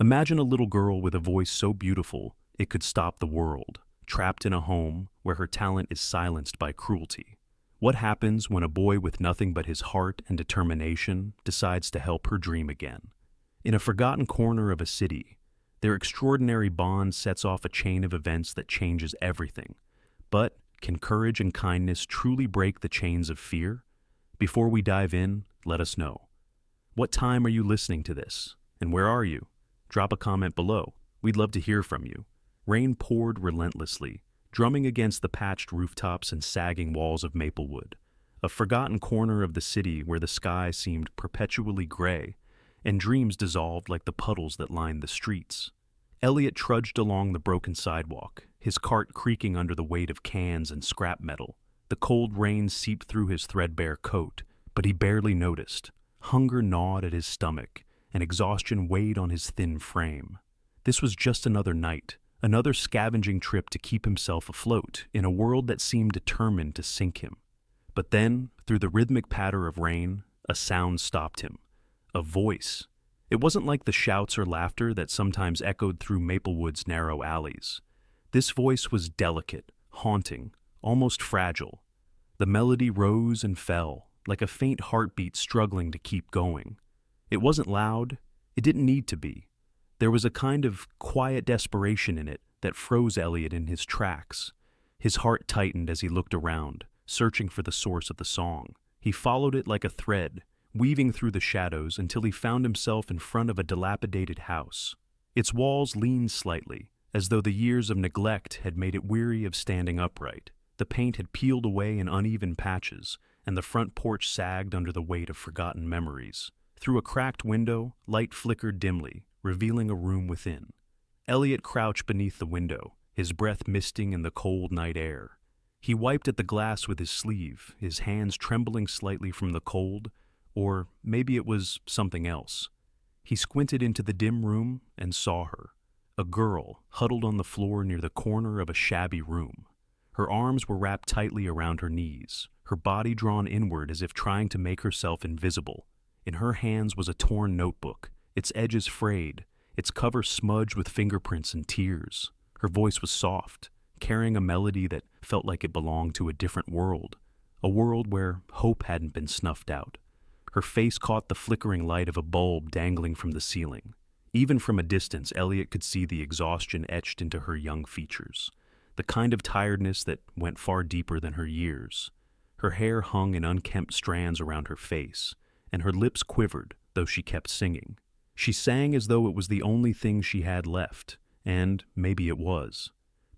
Imagine a little girl with a voice so beautiful it could stop the world, trapped in a home where her talent is silenced by cruelty. What happens when a boy with nothing but his heart and determination decides to help her dream again? In a forgotten corner of a city, their extraordinary bond sets off a chain of events that changes everything. But can courage and kindness truly break the chains of fear? Before we dive in, let us know. What time are you listening to this? And where are you? Drop a comment below. We'd love to hear from you. Rain poured relentlessly, drumming against the patched rooftops and sagging walls of Maplewood, a forgotten corner of the city where the sky seemed perpetually gray and dreams dissolved like the puddles that lined the streets. Elliot trudged along the broken sidewalk, his cart creaking under the weight of cans and scrap metal. The cold rain seeped through his threadbare coat, but he barely noticed. Hunger gnawed at his stomach, and exhaustion weighed on his thin frame. This was just another night, another scavenging trip to keep himself afloat in a world that seemed determined to sink him. But then, through the rhythmic patter of rain, a sound stopped him. A voice. It wasn't like the shouts or laughter that sometimes echoed through Maplewood's narrow alleys. This voice was delicate, haunting, almost fragile. The melody rose and fell, like a faint heartbeat struggling to keep going. It wasn't loud. It didn't need to be. There was a kind of quiet desperation in it that froze Elliot in his tracks. His heart tightened as he looked around, searching for the source of the song. He followed it like a thread, weaving through the shadows until he found himself in front of a dilapidated house. Its walls leaned slightly, as though the years of neglect had made it weary of standing upright. The paint had peeled away in uneven patches, and the front porch sagged under the weight of forgotten memories. Through a cracked window, light flickered dimly, revealing a room within. Elliot crouched beneath the window, his breath misting in the cold night air. He wiped at the glass with his sleeve, his hands trembling slightly from the cold, or maybe it was something else. He squinted into the dim room and saw her, a girl huddled on the floor near the corner of a shabby room. Her arms were wrapped tightly around her knees, her body drawn inward as if trying to make herself invisible. In her hands was a torn notebook, its edges frayed, its cover smudged with fingerprints and tears. Her voice was soft, carrying a melody that felt like it belonged to a different world, a world where hope hadn't been snuffed out. Her face caught the flickering light of a bulb dangling from the ceiling. Even from a distance, Elliot could see the exhaustion etched into her young features, the kind of tiredness that went far deeper than her years. Her hair hung in unkempt strands around her face, and her lips quivered, though she kept singing. She sang as though it was the only thing she had left, and maybe it was.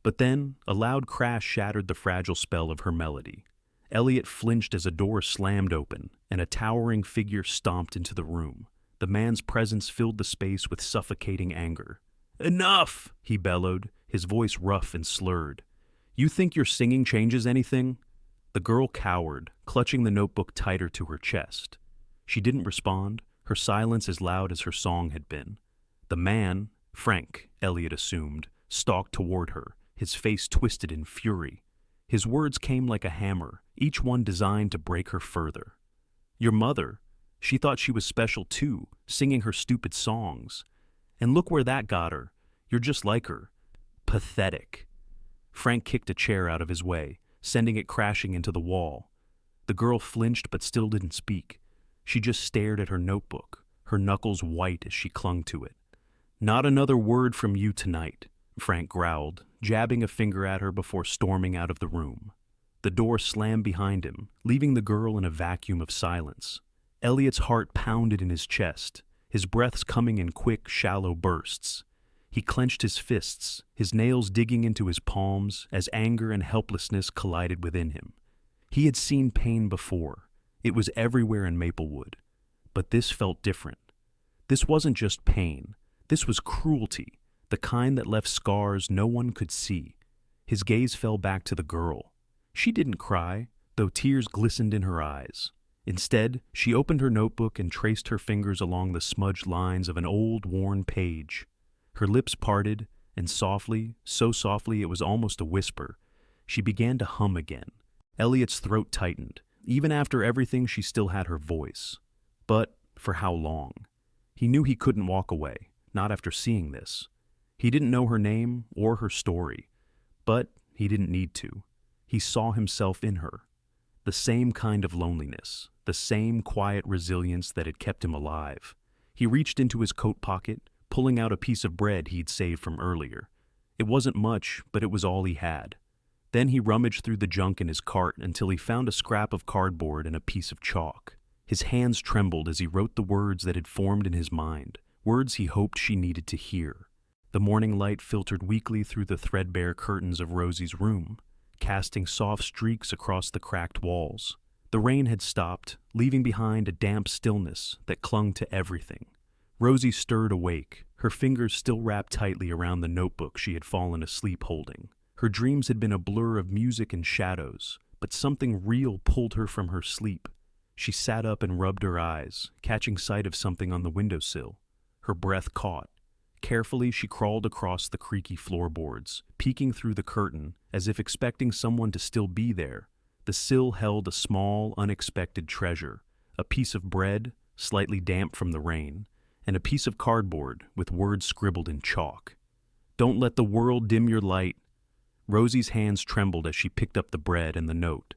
But then, a loud crash shattered the fragile spell of her melody. Elliot flinched as a door slammed open, and a towering figure stomped into the room. The man's presence filled the space with suffocating anger. "Enough!" he bellowed, his voice rough and slurred. "You think your singing changes anything?" The girl cowered, clutching the notebook tighter to her chest. She didn't respond, her silence as loud as her song had been. The man, Frank, Elliot assumed, stalked toward her, his face twisted in fury. His words came like a hammer, each one designed to break her further. "Your mother, she thought she was special too, singing her stupid songs. And look where that got her. You're just like her. Pathetic." Frank kicked a chair out of his way, sending it crashing into the wall. The girl flinched but still didn't speak. She just stared at her notebook, her knuckles white as she clung to it. "Not another word from you tonight," Frank growled, jabbing a finger at her before storming out of the room. The door slammed behind him, leaving the girl in a vacuum of silence. Elliot's heart pounded in his chest, his breaths coming in quick, shallow bursts. He clenched his fists, his nails digging into his palms as anger and helplessness collided within him. He had seen pain before. It was everywhere in Maplewood. But this felt different. This wasn't just pain. This was cruelty, the kind that left scars no one could see. His gaze fell back to the girl. She didn't cry, though tears glistened in her eyes. Instead, she opened her notebook and traced her fingers along the smudged lines of an old, worn page. Her lips parted, and softly, so softly it was almost a whisper, she began to hum again. Elliot's throat tightened. Even after everything, she still had her voice. But for how long? He knew he couldn't walk away. not after seeing this. He didn't know her name or her story, but he didn't need to. He saw himself in her. The same kind of loneliness, the same quiet resilience that had kept him alive. He reached into his coat pocket, pulling out a piece of bread he'd saved from earlier. It wasn't much, but it was all he had. Then he rummaged through the junk in his cart until he found a scrap of cardboard and a piece of chalk. His hands trembled as he wrote the words that had formed in his mind, words he hoped she needed to hear. The morning light filtered weakly through the threadbare curtains of Rosie's room, casting soft streaks across the cracked walls. The rain had stopped, leaving behind a damp stillness that clung to everything. Rosie stirred awake, her fingers still wrapped tightly around the notebook she had fallen asleep holding. Her dreams had been a blur of music and shadows, but something real pulled her from her sleep. She sat up and rubbed her eyes, catching sight of something on the windowsill. Her breath caught. Carefully, she crawled across the creaky floorboards, peeking through the curtain as if expecting someone to still be there. The sill held a small, unexpected treasure, a piece of bread, slightly damp from the rain, and a piece of cardboard with words scribbled in chalk. "Don't let the world dim your light." Rosie's hands trembled as she picked up the bread and the note.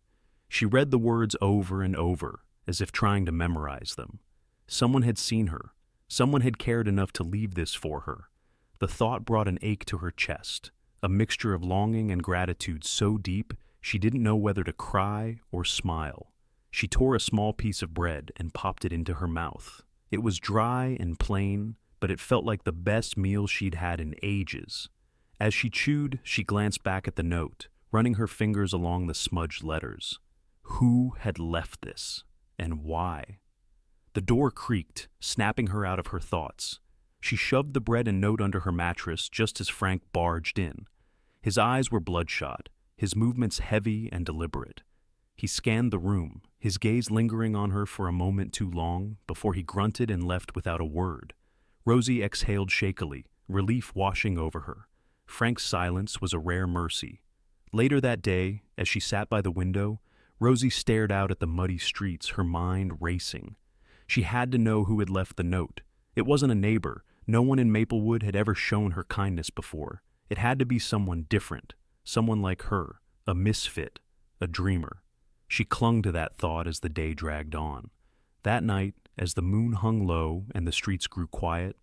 She read the words over and over, as if trying to memorize them. Someone had seen her. Someone had cared enough to leave this for her. The thought brought an ache to her chest, a mixture of longing and gratitude so deep she didn't know whether to cry or smile. She tore a small piece of bread and popped it into her mouth. It was dry and plain, but it felt like the best meal she'd had in ages. As she chewed, she glanced back at the note, running her fingers along the smudged letters. Who had left this, and why? The door creaked, snapping her out of her thoughts. She shoved the bread and note under her mattress just as Frank barged in. His eyes were bloodshot, his movements heavy and deliberate. He scanned the room, his gaze lingering on her for a moment too long before he grunted and left without a word. Rosie exhaled shakily, relief washing over her. Frank's silence was a rare mercy. Later that day, as she sat by the window, Rosie stared out at the muddy streets, her mind racing. She had to know who had left the note. It wasn't a neighbor. No one in Maplewood had ever shown her kindness before. It had to be someone different, someone like her, a misfit, a dreamer. She clung to that thought as the day dragged on. That night, as the moon hung low and the streets grew quiet,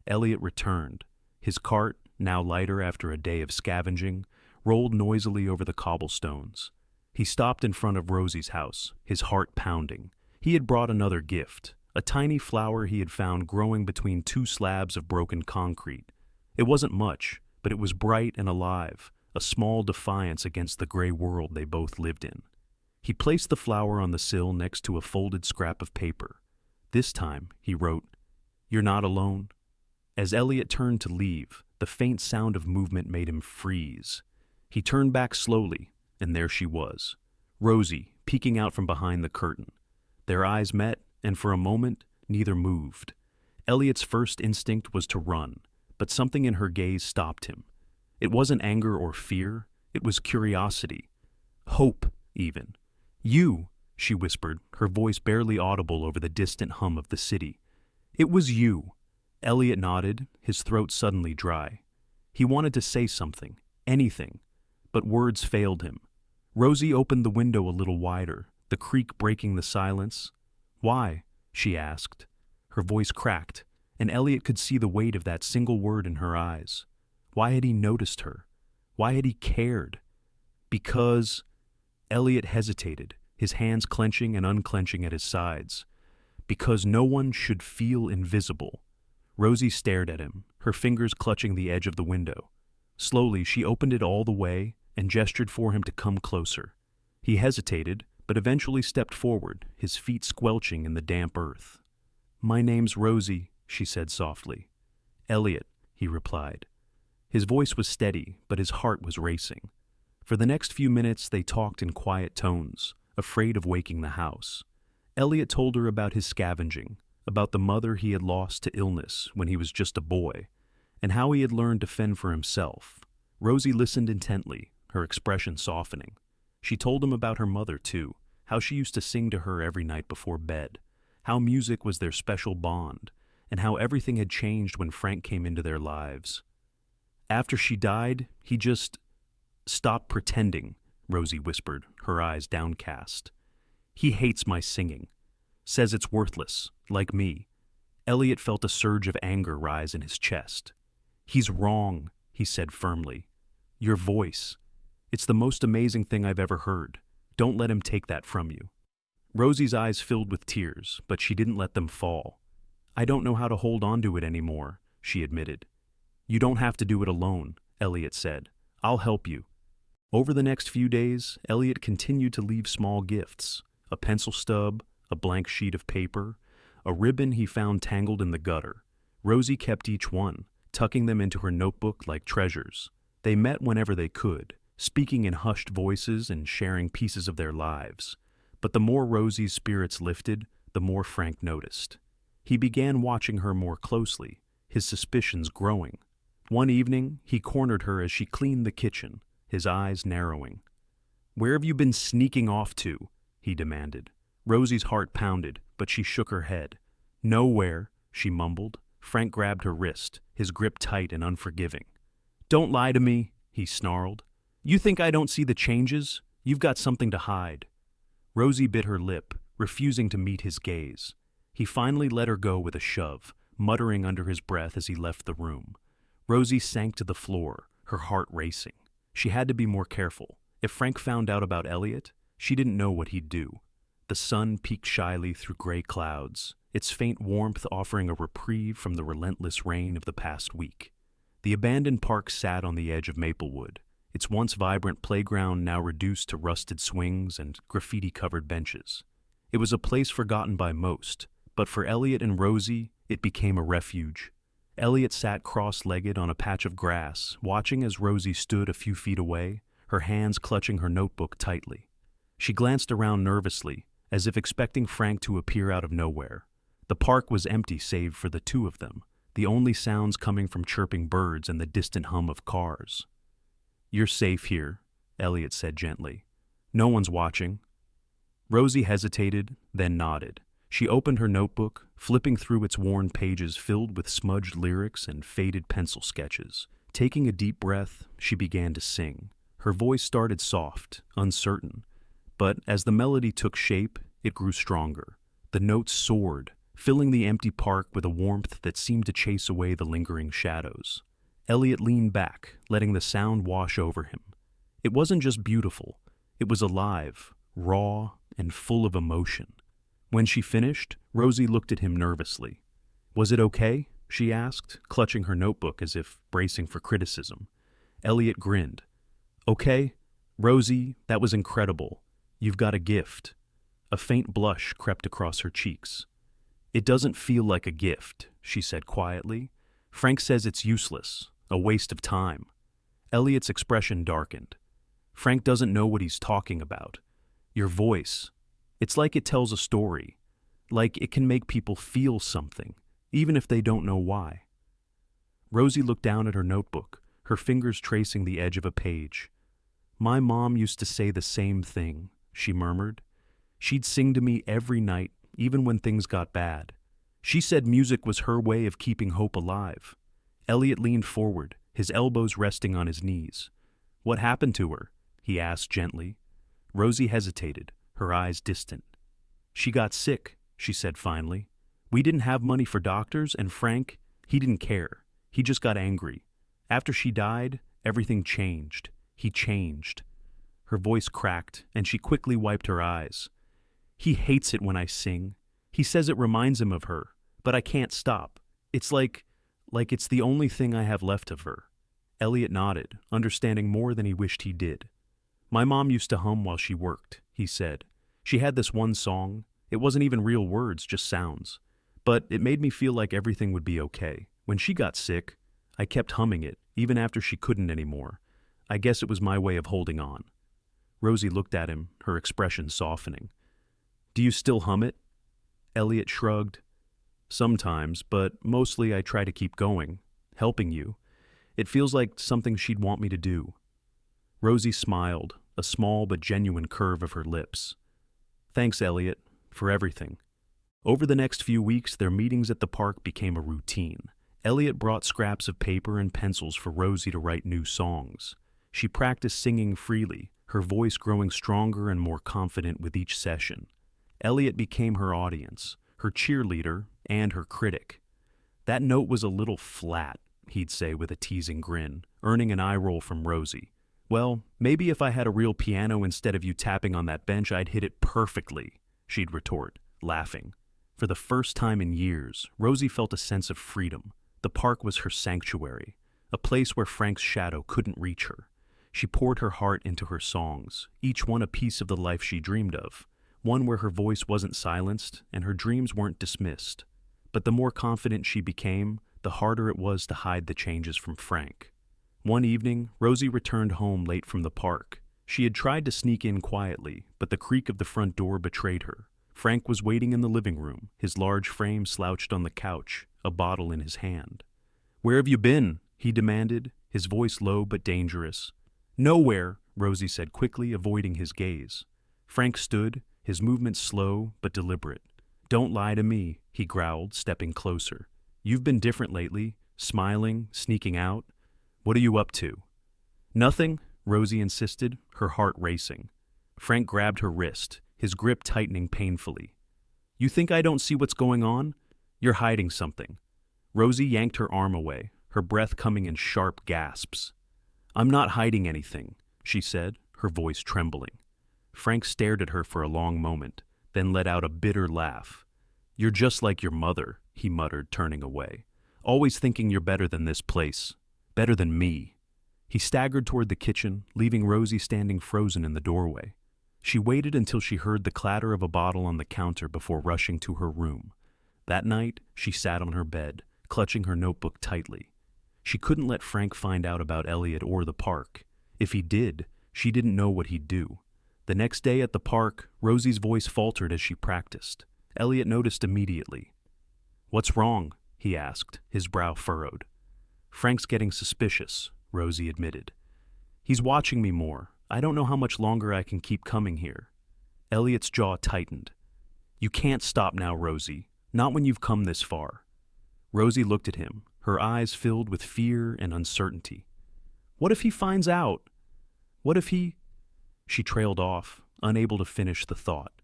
Elliot returned. His cart, now lighter after a day of scavenging, rolled noisily over the cobblestones. He stopped in front of Rosie's house, his heart pounding. He had brought another gift, a tiny flower he had found growing between two slabs of broken concrete. It wasn't much, but it was bright and alive, a small defiance against the gray world they both lived in. He placed the flower on the sill next to a folded scrap of paper. This time, he wrote, "You're not alone." As Elliot turned to leave, the faint sound of movement made him freeze. He turned back slowly, and there she was, Rosie, peeking out from behind the curtain. Their eyes met, and for a moment, neither moved. Elliot's first instinct was to run, but something in her gaze stopped him. It wasn't anger or fear, it was curiosity. Hope, even. "You," she whispered, her voice barely audible over the distant hum of the city. "It was you." Elliot nodded, his throat suddenly dry. He wanted to say something, anything, but words failed him. Rosie opened the window a little wider, the creak breaking the silence. "Why?" she asked. Her voice cracked, and Elliot could see the weight of that single word in her eyes. Why had he noticed her? Why had he cared? Because... Elliot hesitated, his hands clenching and unclenching at his sides. Because no one should feel invisible. Rosie stared at him, her fingers clutching the edge of the window. Slowly, she opened it all the way and gestured for him to come closer. He hesitated, but eventually stepped forward, his feet squelching in the damp earth. "My name's Rosie," she said softly. "Elliot," he replied. His voice was steady, but his heart was racing. For the next few minutes, they talked in quiet tones, afraid of waking the house. Elliot told her about his scavenging, about the mother he had lost to illness when he was just a boy, and how he had learned to fend for himself. Rosie listened intently, her expression softening. She told him about her mother, too, how she used to sing to her every night before bed, how music was their special bond, and how everything had changed when Frank came into their lives. After she died, he just stopped pretending, Rosie whispered, her eyes downcast. He hates my singing. Says it's worthless, like me. Elliot felt a surge of anger rise in his chest. He's wrong, he said firmly. Your voice. It's the most amazing thing I've ever heard. Don't let him take that from you. Rosie's eyes filled with tears, but she didn't let them fall. I don't know how to hold on to it anymore, she admitted. You don't have to do it alone, Elliot said. I'll help you. Over the next few days, Elliot continued to leave small gifts, a pencil stub, a blank sheet of paper, a ribbon he found tangled in the gutter. Rosie kept each one, tucking them into her notebook like treasures. They met whenever they could, speaking in hushed voices and sharing pieces of their lives. But the more Rosie's spirits lifted, the more Frank noticed. He began watching her more closely, his suspicions growing. One evening, he cornered her as she cleaned the kitchen, his eyes narrowing. Where have you been sneaking off to? He demanded. Rosie's heart pounded, but she shook her head. Nowhere, she mumbled. Frank grabbed her wrist, his grip tight and unforgiving. Don't lie to me, he snarled. You think I don't see the changes? You've got something to hide. Rosie bit her lip, refusing to meet his gaze. He finally let her go with a shove, muttering under his breath as he left the room. Rosie sank to the floor, her heart racing. She had to be more careful. If Frank found out about Elliot, she didn't know what he'd do. The sun peeked shyly through gray clouds, its faint warmth offering a reprieve from the relentless rain of the past week. The abandoned park sat on the edge of Maplewood, its once vibrant playground now reduced to rusted swings and graffiti-covered benches. It was a place forgotten by most, but for Elliot and Rosie, it became a refuge. Elliot sat cross-legged on a patch of grass, watching as Rosie stood a few feet away, her hands clutching her notebook tightly. She glanced around nervously, as if expecting Frank to appear out of nowhere. The park was empty save for the two of them, the only sounds coming from chirping birds and the distant hum of cars. You're safe here, Elliot said gently. No one's watching. Rosie hesitated, then nodded. She opened her notebook, flipping through its worn pages filled with smudged lyrics and faded pencil sketches. Taking a deep breath, she began to sing. Her voice started soft, uncertain, but as the melody took shape, it grew stronger. The notes soared, filling the empty park with a warmth that seemed to chase away the lingering shadows. Elliot leaned back, letting the sound wash over him. It wasn't just beautiful, it was alive, raw, and full of emotion. When she finished, Rosie looked at him nervously. Was it okay? She asked, clutching her notebook as if bracing for criticism. Elliot grinned. Okay, Rosie, that was incredible. You've got a gift. A faint blush crept across her cheeks. It doesn't feel like a gift, she said quietly. Frank says it's useless, a waste of time. Elliot's expression darkened. Frank doesn't know what he's talking about. Your voice, it's like it tells a story, like it can make people feel something, even if they don't know why. Rosie looked down at her notebook, her fingers tracing the edge of a page. My mom used to say the same thing, she murmured. She'd sing to me every night, even when things got bad. She said music was her way of keeping hope alive. Elliot leaned forward, his elbows resting on his knees. What happened to her? He asked gently. Rosie hesitated, her eyes distant. She got sick, she said finally. We didn't have money for doctors, and Frank, he didn't care. He just got angry. After she died, everything changed. He changed. Her voice cracked, and she quickly wiped her eyes. He hates it when I sing. He says it reminds him of her, but I can't stop. It's like it's the only thing I have left of her. Elliot nodded, understanding more than he wished he did. My mom used to hum while she worked, he said. She had this one song. It wasn't even real words, just sounds. But it made me feel like everything would be okay. When she got sick, I kept humming it, even after she couldn't anymore. I guess it was my way of holding on. Rosie looked at him, her expression softening. Do you still hum it? Elliot shrugged. Sometimes, but mostly I try to keep going, helping you. It feels like something she'd want me to do. Rosie smiled, a small but genuine curve of her lips. Thanks, Elliot, for everything. Over the next few weeks, their meetings at the park became a routine. Elliot brought scraps of paper and pencils for Rosie to write new songs. She practiced singing freely, her voice growing stronger and more confident with each session. Elliot became her audience, her cheerleader, and her critic. "That note was a little flat," he'd say with a teasing grin, earning an eye roll from Rosie. "Well, maybe if I had a real piano instead of you tapping on that bench, I'd hit it perfectly," she'd retort, laughing. For the first time in years, Rosie felt a sense of freedom. The park was her sanctuary, a place where Frank's shadow couldn't reach her. She poured her heart into her songs, each one a piece of the life she dreamed of, one where her voice wasn't silenced and her dreams weren't dismissed. But the more confident she became, the harder it was to hide the changes from Frank. One evening, Rosie returned home late from the park. She had tried to sneak in quietly, but the creak of the front door betrayed her. Frank was waiting in the living room, his large frame slouched on the couch, a bottle in his hand. "Where have you been?" he demanded, his voice low but dangerous. "Nowhere," Rosie said quickly, avoiding his gaze. Frank stood, his movements slow but deliberate. "Don't lie to me," he growled, stepping closer. "You've been different lately, smiling, sneaking out. What are you up to?" "Nothing," Rosie insisted, her heart racing. Frank grabbed her wrist, his grip tightening painfully. "You think I don't see what's going on? You're hiding something." Rosie yanked her arm away, her breath coming in sharp gasps. "I'm not hiding anything," she said, her voice trembling. Frank stared at her for a long moment, then let out a bitter laugh. "You're just like your mother," he muttered, turning away. "Always thinking you're better than this place. Better than me." He staggered toward the kitchen, leaving Rosie standing frozen in the doorway. She waited until she heard the clatter of a bottle on the counter before rushing to her room. That night, she sat on her bed, clutching her notebook tightly. She couldn't let Frank find out about Elliot or the park. If he did, she didn't know what he'd do. The next day at the park, Rosie's voice faltered as she practiced. Elliot noticed immediately. "What's wrong?" he asked, his brow furrowed. "Frank's getting suspicious," Rosie admitted. "He's watching me more. I don't know how much longer I can keep coming here." Elliot's jaw tightened. "You can't stop now, Rosie. Not when you've come this far." Rosie looked at him, her eyes filled with fear and uncertainty. "What if he finds out? What if he—" She trailed off, unable to finish the thought.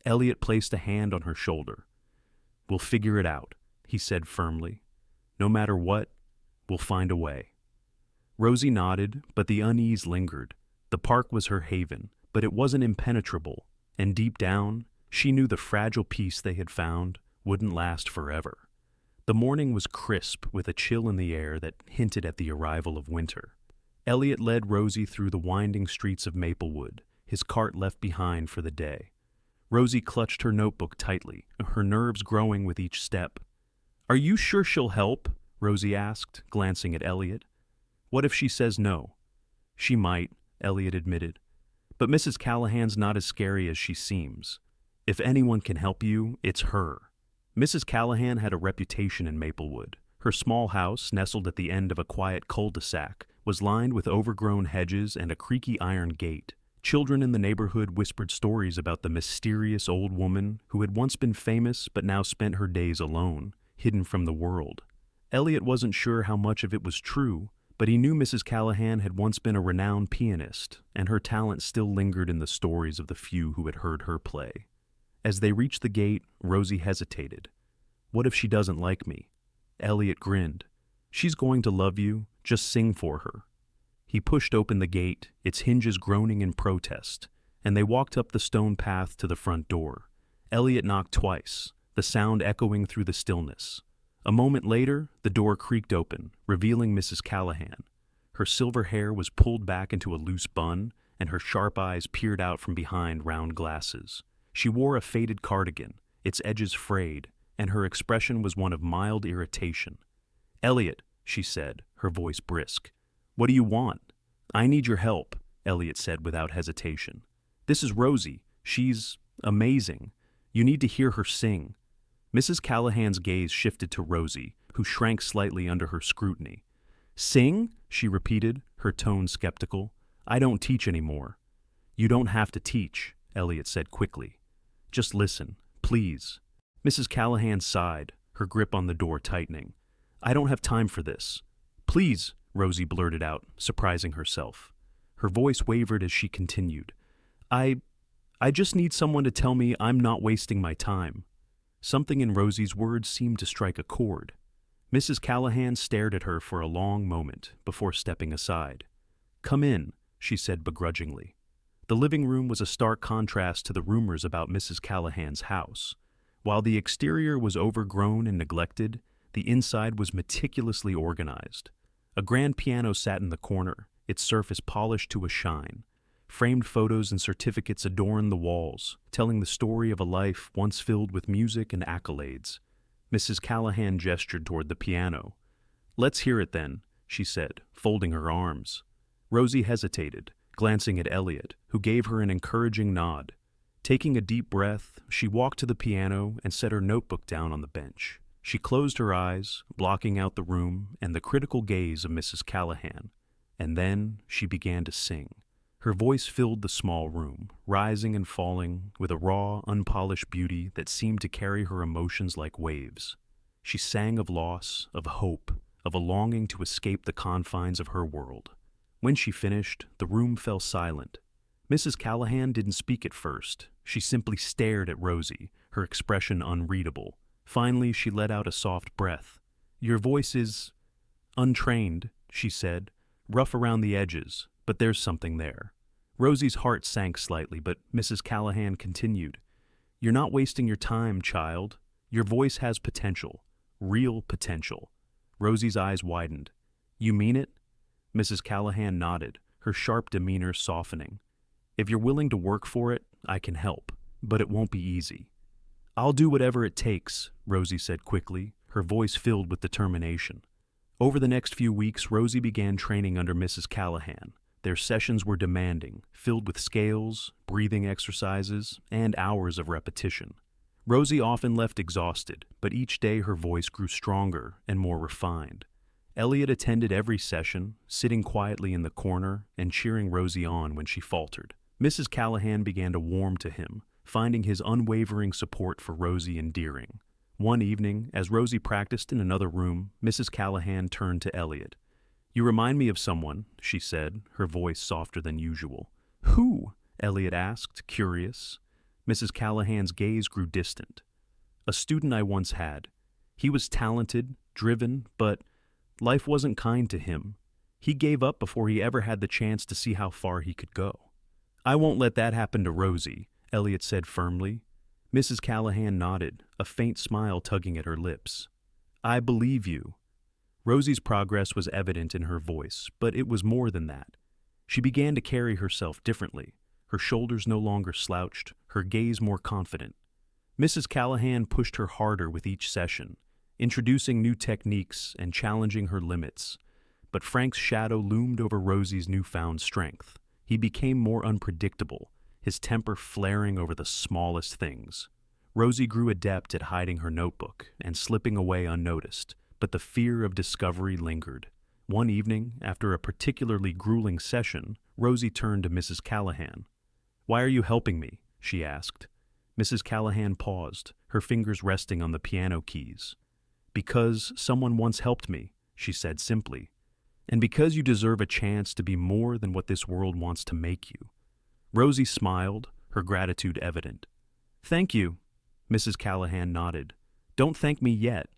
Elliot placed a hand on her shoulder. "We'll figure it out," he said firmly. "No matter what, we'll find a way." Rosie nodded, but the unease lingered. The park was her haven, but it wasn't impenetrable, and deep down, she knew the fragile peace they had found wouldn't last forever. The morning was crisp, with a chill in the air that hinted at the arrival of winter. Elliot led Rosie through the winding streets of Maplewood, his cart left behind for the day. Rosie clutched her notebook tightly, her nerves growing with each step. "Are you sure she'll help?" Rosie asked, glancing at Elliot. "What if she says no?" "She might," Elliot admitted. "But Mrs. Callahan's not as scary as she seems. If anyone can help you, it's her." Mrs. Callahan had a reputation in Maplewood. Her small house, nestled at the end of a quiet cul-de-sac, was lined with overgrown hedges and a creaky iron gate. Children in the neighborhood whispered stories about the mysterious old woman who had once been famous but now spent her days alone, hidden from the world. Elliot wasn't sure how much of it was true, but he knew Mrs. Callahan had once been a renowned pianist, and her talent still lingered in the stories of the few who had heard her play. As they reached the gate, Rosie hesitated. "What if she doesn't like me?" Elliot grinned. "She's going to love you. Just sing for her." He pushed open the gate, its hinges groaning in protest, and they walked up the stone path to the front door. Elliot knocked twice, the sound echoing through the stillness. A moment later, the door creaked open, revealing Mrs. Callahan. Her silver hair was pulled back into a loose bun, and her sharp eyes peered out from behind round glasses. She wore a faded cardigan, its edges frayed, and her expression was one of mild irritation. "Elliot," she said, her voice brisk. "What do you want?" "I need your help," Elliot said without hesitation. "This is Rosie. She's amazing. You need to hear her sing." Mrs. Callahan's gaze shifted to Rosie, who shrank slightly under her scrutiny. "Sing?" she repeated, her tone skeptical. "I don't teach anymore." "You don't have to teach," Elliot said quickly. "Just listen, please." Mrs. Callahan sighed, her grip on the door tightening. I don't have time for this. Please, Rosie blurted out, surprising herself. Her voice wavered as she continued. I just need someone to tell me I'm not wasting my time. Something in Rosie's words seemed to strike a chord. Mrs. Callahan stared at her for a long moment before stepping aside. Come in, she said begrudgingly. The living room was a stark contrast to the rumors about Mrs. Callahan's house. While the exterior was overgrown and neglected, the inside was meticulously organized. A grand piano sat in the corner, its surface polished to a shine. Framed photos and certificates adorned the walls, telling the story of a life once filled with music and accolades. Mrs. Callahan gestured toward the piano. Let's hear it then, she said, folding her arms. Rosie hesitated, glancing at Elliot, who gave her an encouraging nod. Taking a deep breath, she walked to the piano and set her notebook down on the bench. She closed her eyes, blocking out the room and the critical gaze of Mrs. Callahan. And then she began to sing. Her voice filled the small room, rising and falling with a raw, unpolished beauty that seemed to carry her emotions like waves. She sang of loss, of hope, of a longing to escape the confines of her world. When she finished, the room fell silent. Mrs. Callahan didn't speak at first. She simply stared at Rosie, her expression unreadable. Finally, she let out a soft breath. Your voice is untrained, she said, rough around the edges, but there's something there. Rosie's heart sank slightly, but Mrs. Callahan continued. You're not wasting your time, child. Your voice has potential, real potential. Rosie's eyes widened. You mean it? Mrs. Callahan nodded, her sharp demeanor softening. If you're willing to work for it, I can help, but it won't be easy. I'll do whatever it takes, Rosie said quickly, her voice filled with determination. Over the next few weeks, Rosie began training under Mrs. Callahan. Their sessions were demanding, filled with scales, breathing exercises, and hours of repetition. Rosie often left exhausted, but each day her voice grew stronger and more refined. Elliot attended every session, sitting quietly in the corner and cheering Rosie on when she faltered. Mrs. Callahan began to warm to him, finding his unwavering support for Rosie endearing. One evening, as Rosie practiced in another room, Mrs. Callahan turned to Elliot. You remind me of someone, she said, her voice softer than usual. Who? Elliot asked, curious. Mrs. Callahan's gaze grew distant. A student I once had. He was talented, driven, but life wasn't kind to him. He gave up before he ever had the chance to see how far he could go. I won't let that happen to Rosie, Elliot said firmly. Mrs. Callahan nodded, a faint smile tugging at her lips. I believe you. Rosie's progress was evident in her voice, but it was more than that. She began to carry herself differently, her shoulders no longer slouched, her gaze more confident. Mrs. Callahan pushed her harder with each session, introducing new techniques and challenging her limits. But Frank's shadow loomed over Rosie's newfound strength. He became more unpredictable, his temper flaring over the smallest things. Rosie grew adept at hiding her notebook and slipping away unnoticed, but the fear of discovery lingered. One evening, after a particularly grueling session, Rosie turned to Mrs. Callahan. Why are you helping me? She asked. Mrs. Callahan paused, her fingers resting on the piano keys. Because someone once helped me, she said simply. And because you deserve a chance to be more than what this world wants to make you. Rosie smiled, her gratitude evident. Thank you, Mrs. Callahan nodded. Don't thank me yet.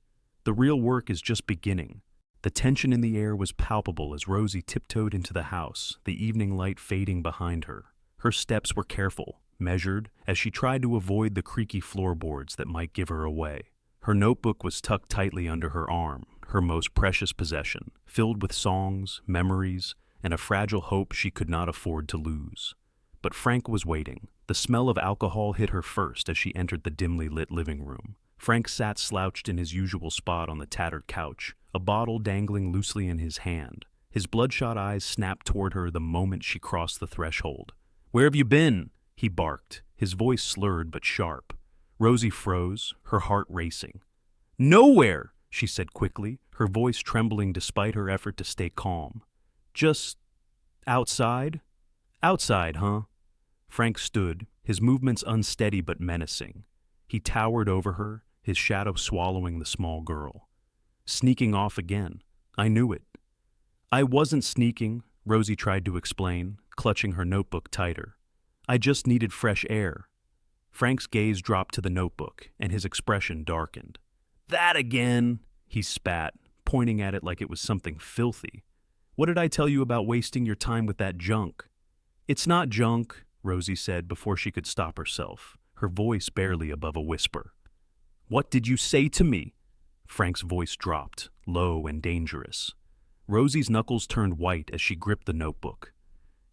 The real work is just beginning. The tension in the air was palpable as Rosie tiptoed into the house, the evening light fading behind her. Her steps were careful, measured, as she tried to avoid the creaky floorboards that might give her away. Her notebook was tucked tightly under her arm, her most precious possession, filled with songs, memories, and a fragile hope she could not afford to lose. But Frank was waiting. The smell of alcohol hit her first as she entered the dimly lit living room. Frank sat slouched in his usual spot on the tattered couch, a bottle dangling loosely in his hand. His bloodshot eyes snapped toward her the moment she crossed the threshold. Where have you been? He barked, his voice slurred but sharp. Rosie froze, her heart racing. Nowhere, she said quickly, her voice trembling despite her effort to stay calm. Just outside? Outside, huh? Frank stood, his movements unsteady but menacing. He towered over her, his shadow swallowing the small girl. Sneaking off again. I knew it. I wasn't sneaking, Rosie tried to explain, clutching her notebook tighter. I just needed fresh air. Frank's gaze dropped to the notebook, and his expression darkened. That again, he spat, pointing at it like it was something filthy. What did I tell you about wasting your time with that junk? It's not junk, Rosie said before she could stop herself, her voice barely above a whisper. What did you say to me? Frank's voice dropped, low and dangerous. Rosie's knuckles turned white as she gripped the notebook.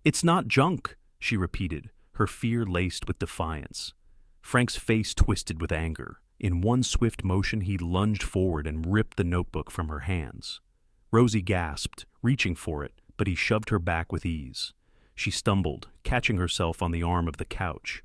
It's not junk, she repeated, her fear laced with defiance. Frank's face twisted with anger. In one swift motion, he lunged forward and ripped the notebook from her hands. Rosie gasped, reaching for it, but he shoved her back with ease. She stumbled, catching herself on the arm of the couch.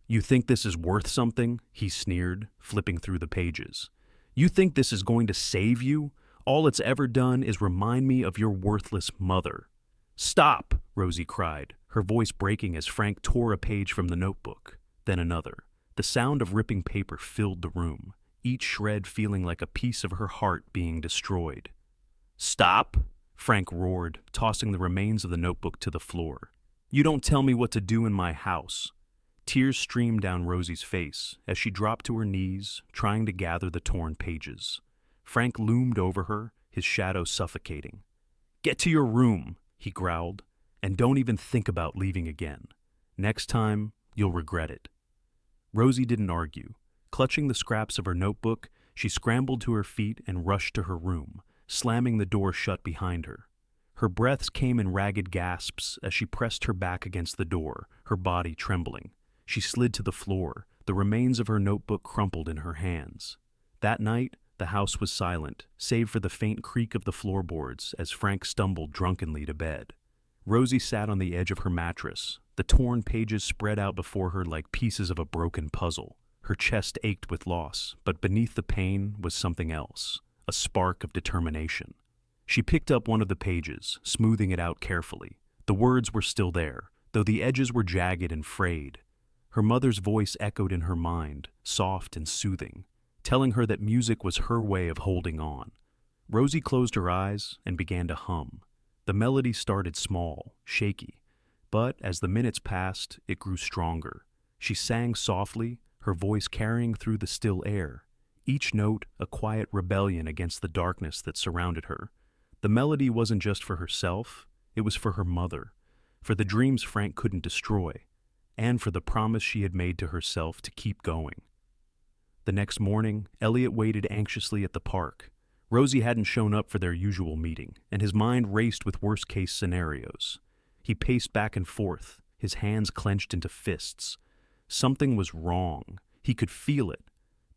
You think this is worth something? He sneered, flipping through the pages. You think this is going to save you? All it's ever done is remind me of your worthless mother. Stop, Rosie cried, her voice breaking as Frank tore a page from the notebook, then another. The sound of ripping paper filled the room, each shred feeling like a piece of her heart being destroyed. Stop, Frank roared, tossing the remains of the notebook to the floor. You don't tell me what to do in my house. Tears streamed down Rosie's face as she dropped to her knees, trying to gather the torn pages. Frank loomed over her, his shadow suffocating. Get to your room, he growled, and don't even think about leaving again. Next time, you'll regret it. Rosie didn't argue. Clutching the scraps of her notebook, she scrambled to her feet and rushed to her room, slamming the door shut behind her. Her breaths came in ragged gasps as she pressed her back against the door, her body trembling. She slid to the floor, the remains of her notebook crumpled in her hands. That night, the house was silent, save for the faint creak of the floorboards as Frank stumbled drunkenly to bed. Rosie sat on the edge of her mattress, the torn pages spread out before her like pieces of a broken puzzle. Her chest ached with loss, but beneath the pain was something else, a spark of determination. She picked up one of the pages, smoothing it out carefully. The words were still there, though the edges were jagged and frayed. Her mother's voice echoed in her mind, soft and soothing, telling her that music was her way of holding on. Rosie closed her eyes and began to hum. The melody started small, shaky, but as the minutes passed, it grew stronger. She sang softly, her voice carrying through the still air, each note a quiet rebellion against the darkness that surrounded her. The melody wasn't just for herself, it was for her mother, for the dreams Frank couldn't destroy, and for the promise she had made to herself to keep going. The next morning, Elliot waited anxiously at the park. Rosie hadn't shown up for their usual meeting, and his mind raced with worst-case scenarios. He paced back and forth, his hands clenched into fists. Something was wrong. He could feel it.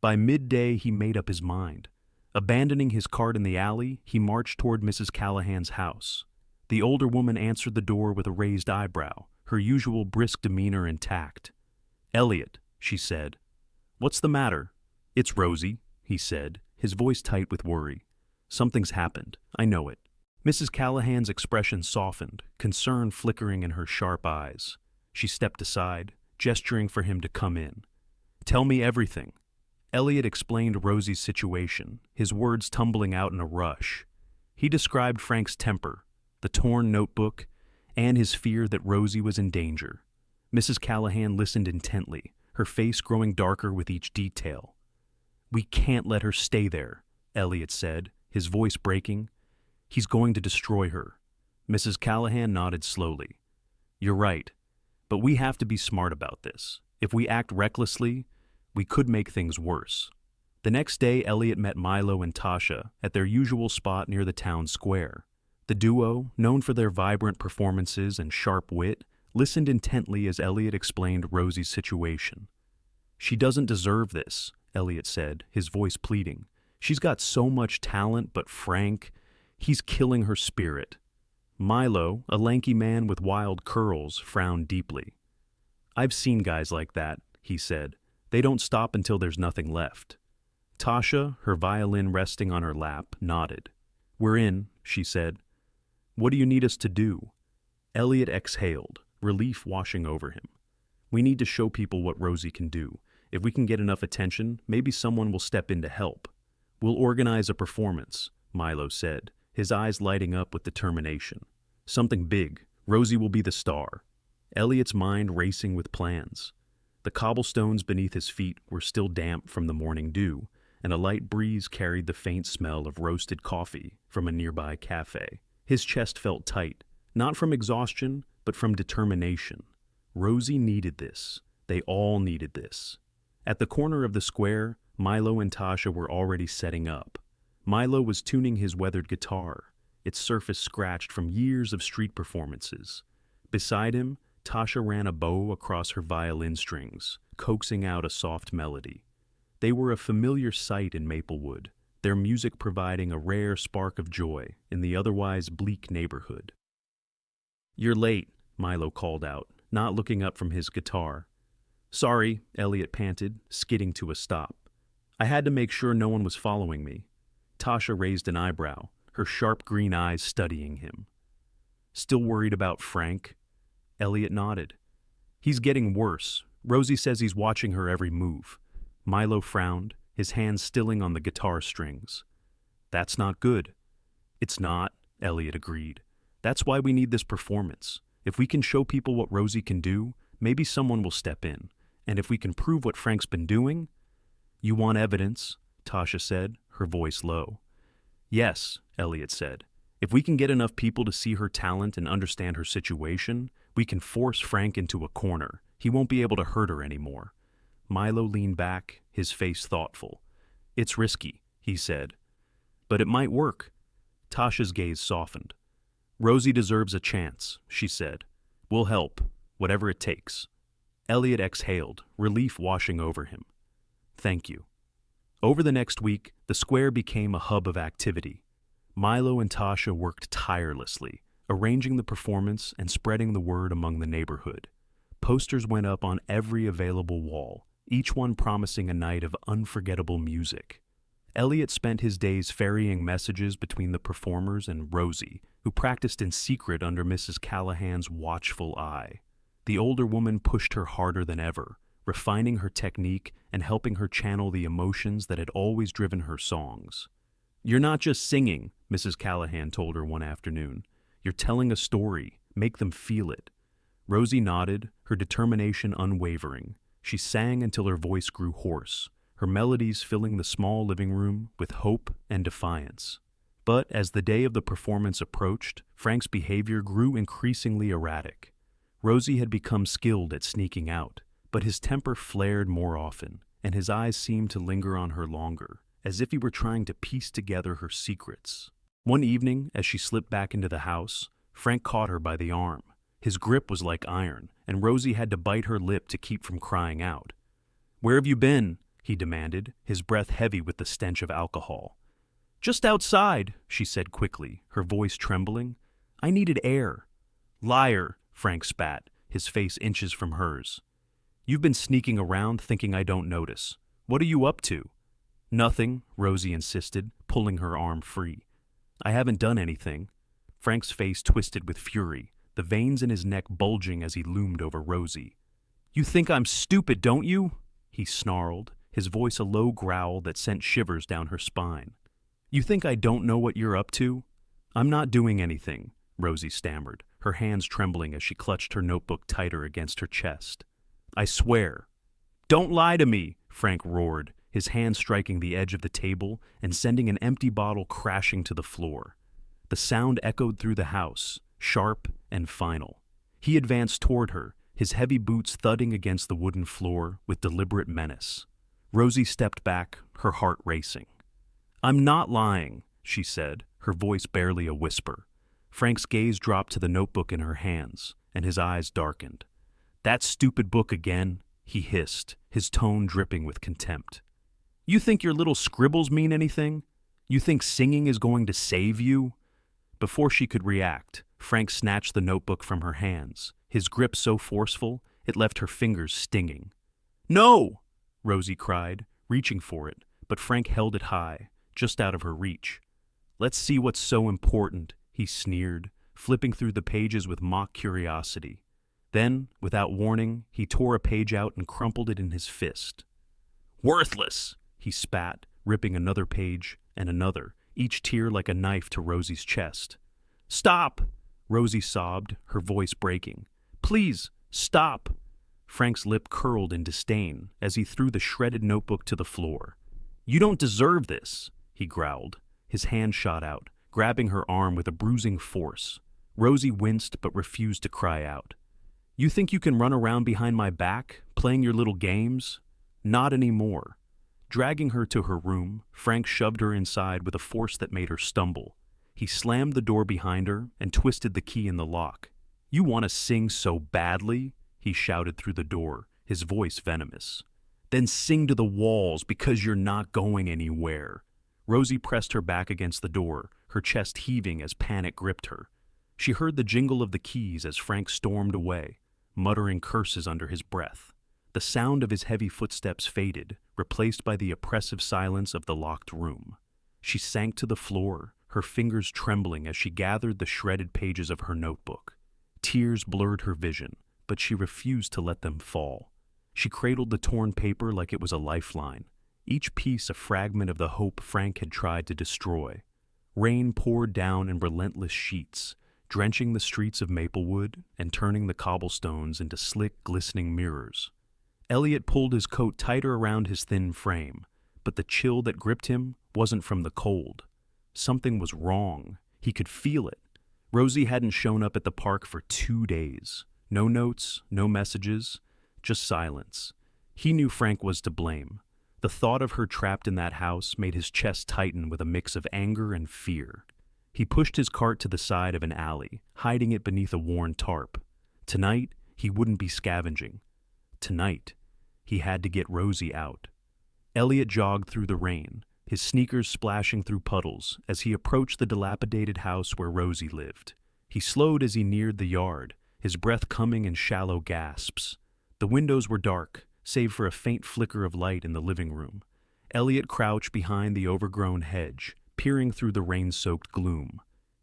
By midday, he made up his mind. Abandoning his cart in the alley, he marched toward Mrs. Callahan's house. The older woman answered the door with a raised eyebrow, her usual brisk demeanor intact. "Elliot," she said. "What's the matter?" "It's Rosie," he said, his voice tight with worry. "Something's happened. I know it." Mrs. Callahan's expression softened, concern flickering in her sharp eyes. She stepped aside, gesturing for him to come in. "Tell me everything." Elliot explained Rosie's situation, his words tumbling out in a rush. He described Frank's temper, the torn notebook, and his fear that Rosie was in danger. Mrs. Callahan listened intently, her face growing darker with each detail. "We can't let her stay there," Elliot said, his voice breaking. "He's going to destroy her." Mrs. Callahan nodded slowly. "You're right, but we have to be smart about this. If we act recklessly, we could make things worse." The next day, Elliot met Milo and Tasha at their usual spot near the town square. The duo, known for their vibrant performances and sharp wit, listened intently as Elliot explained Rosie's situation. "She doesn't deserve this," Elliot said, his voice pleading. "She's got so much talent, but Frank, he's killing her spirit." Milo, a lanky man with wild curls, frowned deeply. "I've seen guys like that," he said. "They don't stop until there's nothing left." Tasha, her violin resting on her lap, nodded. "We're in," she said. "What do you need us to do?" Elliot exhaled, relief washing over him. "We need to show people what Rosie can do, If we can get enough attention, maybe someone will step in to help. We'll organize a performance, Milo said, his eyes lighting up with determination. Something big. Rosie will be the star. Elliot's mind racing with plans. The cobblestones beneath his feet were still damp from the morning dew, and a light breeze carried the faint smell of roasted coffee from a nearby cafe. His chest felt tight, not from exhaustion, but from determination. Rosie needed this. They all needed this. At the corner of the square, Milo and Tasha were already setting up. Milo was tuning his weathered guitar, its surface scratched from years of street performances. Beside him, Tasha ran a bow across her violin strings, coaxing out a soft melody. They were a familiar sight in Maplewood, their music providing a rare spark of joy in the otherwise bleak neighborhood. "You're late," Milo called out, not looking up from his guitar. "Sorry," Elliot panted, skidding to a stop. "I had to make sure no one was following me." Tasha raised an eyebrow, her sharp green eyes studying him. "Still worried about Frank?" Elliot nodded. "He's getting worse. Rosie says he's watching her every move." Milo frowned, his hands stilling on the guitar strings. "That's not good." "It's not," Elliot agreed. "That's why we need this performance. If we can show people what Rosie can do, maybe someone will step in. And if we can prove what Frank's been doing—" "You want evidence," Tasha said, her voice low. "Yes," Elliot said. "If we can get enough people to see her talent and understand her situation, we can force Frank into a corner. He won't be able to hurt her anymore." Milo leaned back, his face thoughtful. "It's risky," he said. "But it might work." Tasha's gaze softened. "Rosie deserves a chance," she said. "We'll help, whatever it takes." Elliot exhaled, relief washing over him. "Thank you." Over the next week, the square became a hub of activity. Milo and Tasha worked tirelessly, arranging the performance and spreading the word among the neighborhood. Posters went up on every available wall, each one promising a night of unforgettable music. Elliot spent his days ferrying messages between the performers and Rosie, who practiced in secret under Mrs. Callahan's watchful eye. The older woman pushed her harder than ever, refining her technique and helping her channel the emotions that had always driven her songs. "You're not just singing," Mrs. Callahan told her one afternoon. "You're telling a story. Make them feel it." Rosie nodded, her determination unwavering. She sang until her voice grew hoarse, her melodies filling the small living room with hope and defiance. But as the day of the performance approached, Frank's behavior grew increasingly erratic. Rosie had become skilled at sneaking out, but his temper flared more often, and his eyes seemed to linger on her longer, as if he were trying to piece together her secrets. One evening, as she slipped back into the house, Frank caught her by the arm. His grip was like iron, and Rosie had to bite her lip to keep from crying out. "Where have you been?" he demanded, his breath heavy with the stench of alcohol. "Just outside," she said quickly, her voice trembling. "I needed air." "Liar," Frank spat, his face inches from hers. "You've been sneaking around thinking I don't notice. What are you up to?" "Nothing," Rosie insisted, pulling her arm free. "I haven't done anything." Frank's face twisted with fury, the veins in his neck bulging as he loomed over Rosie. "You think I'm stupid, don't you?" he snarled, his voice a low growl that sent shivers down her spine. "You think I don't know what you're up to?" "I'm not doing anything," Rosie stammered, her hands trembling as she clutched her notebook tighter against her chest. "I swear." "Don't lie to me," Frank roared, his hand striking the edge of the table and sending an empty bottle crashing to the floor. The sound echoed through the house, sharp and final. He advanced toward her, his heavy boots thudding against the wooden floor with deliberate menace. Rosie stepped back, her heart racing. "I'm not lying," she said, her voice barely a whisper. Frank's gaze dropped to the notebook in her hands, and his eyes darkened. "That stupid book again," he hissed, his tone dripping with contempt. "You think your little scribbles mean anything? You think singing is going to save you?" Before she could react, Frank snatched the notebook from her hands, his grip so forceful it left her fingers stinging. "No!" Rosie cried, reaching for it, but Frank held it high, just out of her reach. "Let's see what's so important," he sneered, flipping through the pages with mock curiosity. Then, without warning, he tore a page out and crumpled it in his fist. Worthless! He spat, ripping another page and another, each tear like a knife to Rosie's chest. Stop! Rosie sobbed, her voice breaking. Please, stop! Frank's lip curled in disdain as he threw the shredded notebook to the floor. You don't deserve this, he growled. His hand shot out, grabbing her arm with a bruising force. Rosie winced but refused to cry out. You think you can run around behind my back, playing your little games? Not anymore. Dragging her to her room, Frank shoved her inside with a force that made her stumble. He slammed the door behind her and twisted the key in the lock. You want to sing so badly? He shouted through the door, his voice venomous. Then sing to the walls because you're not going anywhere. Rosie pressed her back against the door, her chest heaving as panic gripped her. She heard the jingle of the keys as Frank stormed away, muttering curses under his breath. The sound of his heavy footsteps faded, replaced by the oppressive silence of the locked room. She sank to the floor, her fingers trembling as she gathered the shredded pages of her notebook. Tears blurred her vision, but she refused to let them fall. She cradled the torn paper like it was a lifeline, each piece a fragment of the hope Frank had tried to destroy. Rain poured down in relentless sheets, drenching the streets of Maplewood and turning the cobblestones into slick, glistening mirrors. Elliot pulled his coat tighter around his thin frame, but the chill that gripped him wasn't from the cold. Something was wrong. He could feel it. Rosie hadn't shown up at the park for 2 days. No notes, no messages, just silence. He knew Frank was to blame. The thought of her trapped in that house made his chest tighten with a mix of anger and fear. He pushed his cart to the side of an alley, hiding it beneath a worn tarp. Tonight, he wouldn't be scavenging. Tonight, he had to get Rosie out. Elliot jogged through the rain, his sneakers splashing through puddles as he approached the dilapidated house where Rosie lived. He slowed as he neared the yard, his breath coming in shallow gasps. The windows were dark, save for a faint flicker of light in the living room. Elliot crouched behind the overgrown hedge, peering through the rain-soaked gloom.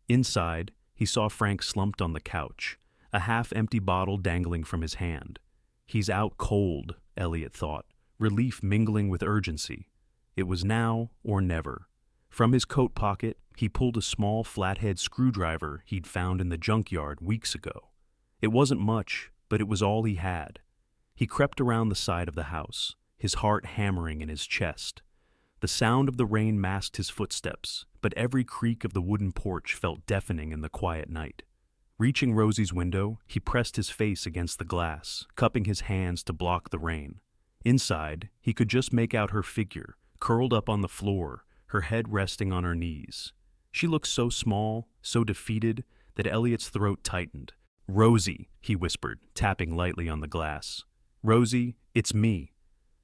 Inside, he saw Frank slumped on the couch, a half-empty bottle dangling from his hand. He's out cold, Elliot thought, relief mingling with urgency. It was now or never. From his coat pocket, he pulled a small flathead screwdriver he'd found in the junkyard weeks ago. It wasn't much, but it was all he had. He crept around the side of the house, his heart hammering in his chest. The sound of the rain masked his footsteps, but every creak of the wooden porch felt deafening in the quiet night. Reaching Rosie's window, he pressed his face against the glass, cupping his hands to block the rain. Inside, he could just make out her figure, curled up on the floor, her head resting on her knees. She looked so small, so defeated, that Elliot's throat tightened. "Rosie," he whispered, tapping lightly on the glass. "Rosie, it's me."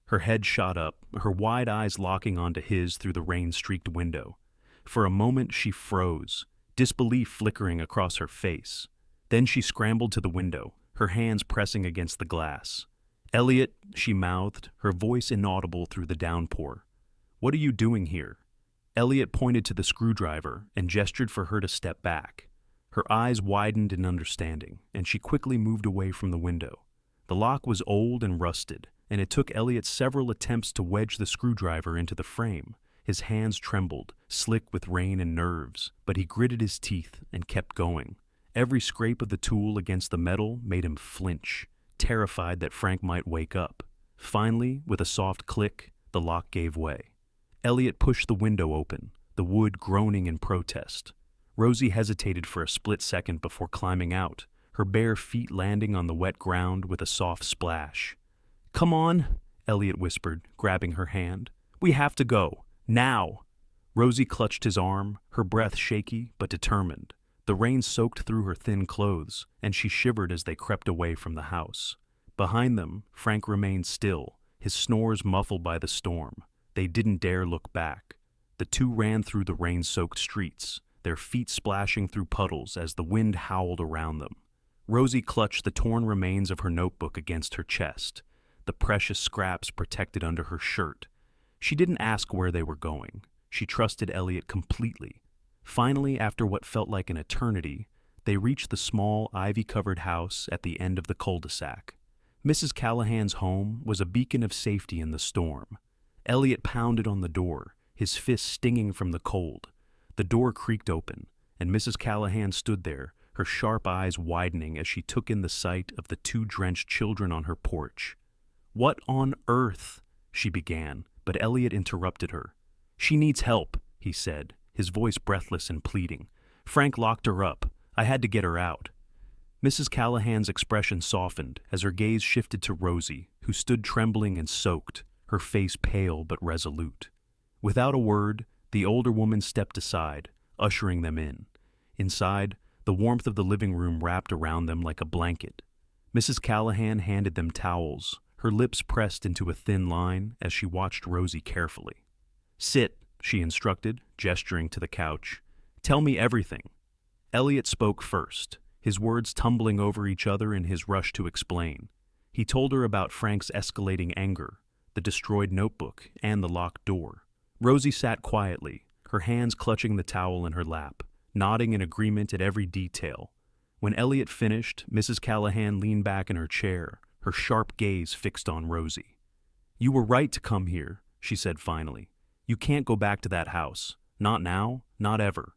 Her head shot up, her wide eyes locking onto his through the rain-streaked window. For a moment she froze, disbelief flickering across her face. Then she scrambled to the window, her hands pressing against the glass. "Elliot," she mouthed, her voice inaudible through the downpour. "What are you doing here?" Elliot pointed to the screwdriver and gestured for her to step back. Her eyes widened in understanding, and she quickly moved away from the window. The lock was old and rusted, and it took Elliot several attempts to wedge the screwdriver into the frame. His hands trembled, slick with rain and nerves, but he gritted his teeth and kept going. Every scrape of the tool against the metal made him flinch, terrified that Frank might wake up. Finally, with a soft click, the lock gave way. Elliot pushed the window open, the wood groaning in protest. Rosie hesitated for a split second before climbing out, her bare feet landing on the wet ground with a soft splash. "Come on," Elliot whispered, grabbing her hand. "We have to go. Now!" Rosie clutched his arm, her breath shaky but determined. The rain soaked through her thin clothes, and she shivered as they crept away from the house. Behind them, Frank remained still, his snores muffled by the storm. They didn't dare look back. The two ran through the rain-soaked streets, their feet splashing through puddles as the wind howled around them. Rosie clutched the torn remains of her notebook against her chest, the precious scraps protected under her shirt. She didn't ask where they were going. She trusted Elliot completely. Finally, after what felt like an eternity, they reached the small, ivy-covered house at the end of the cul-de-sac. Mrs. Callahan's home was a beacon of safety in the storm. Elliot pounded on the door, his fists stinging from the cold. The door creaked open, and Mrs. Callahan stood there, her sharp eyes widening as she took in the sight of the two drenched children on her porch. "What on earth?" she began, but Elliot interrupted her. "She needs help," he said, his voice breathless and pleading. "Frank locked her up. I had to get her out." Mrs. Callahan's expression softened as her gaze shifted to Rosie, who stood trembling and soaked, her face pale but resolute. Without a word, the older woman stepped aside, ushering them in. Inside, the warmth of the living room wrapped around them like a blanket. Mrs. Callahan handed them towels, her lips pressed into a thin line as she watched Rosie carefully. "Sit," she instructed, gesturing to the couch. "Tell me everything." Elliot spoke first, his words tumbling over each other in his rush to explain. He told her about Frank's escalating anger, the destroyed notebook, and the locked door. Rosie sat quietly, her hands clutching the towel in her lap, nodding in agreement at every detail. When Elliot finished, Mrs. Callahan leaned back in her chair, her sharp gaze fixed on Rosie. "You were right to come here," she said finally. "You can't go back to that house. Not now, not ever."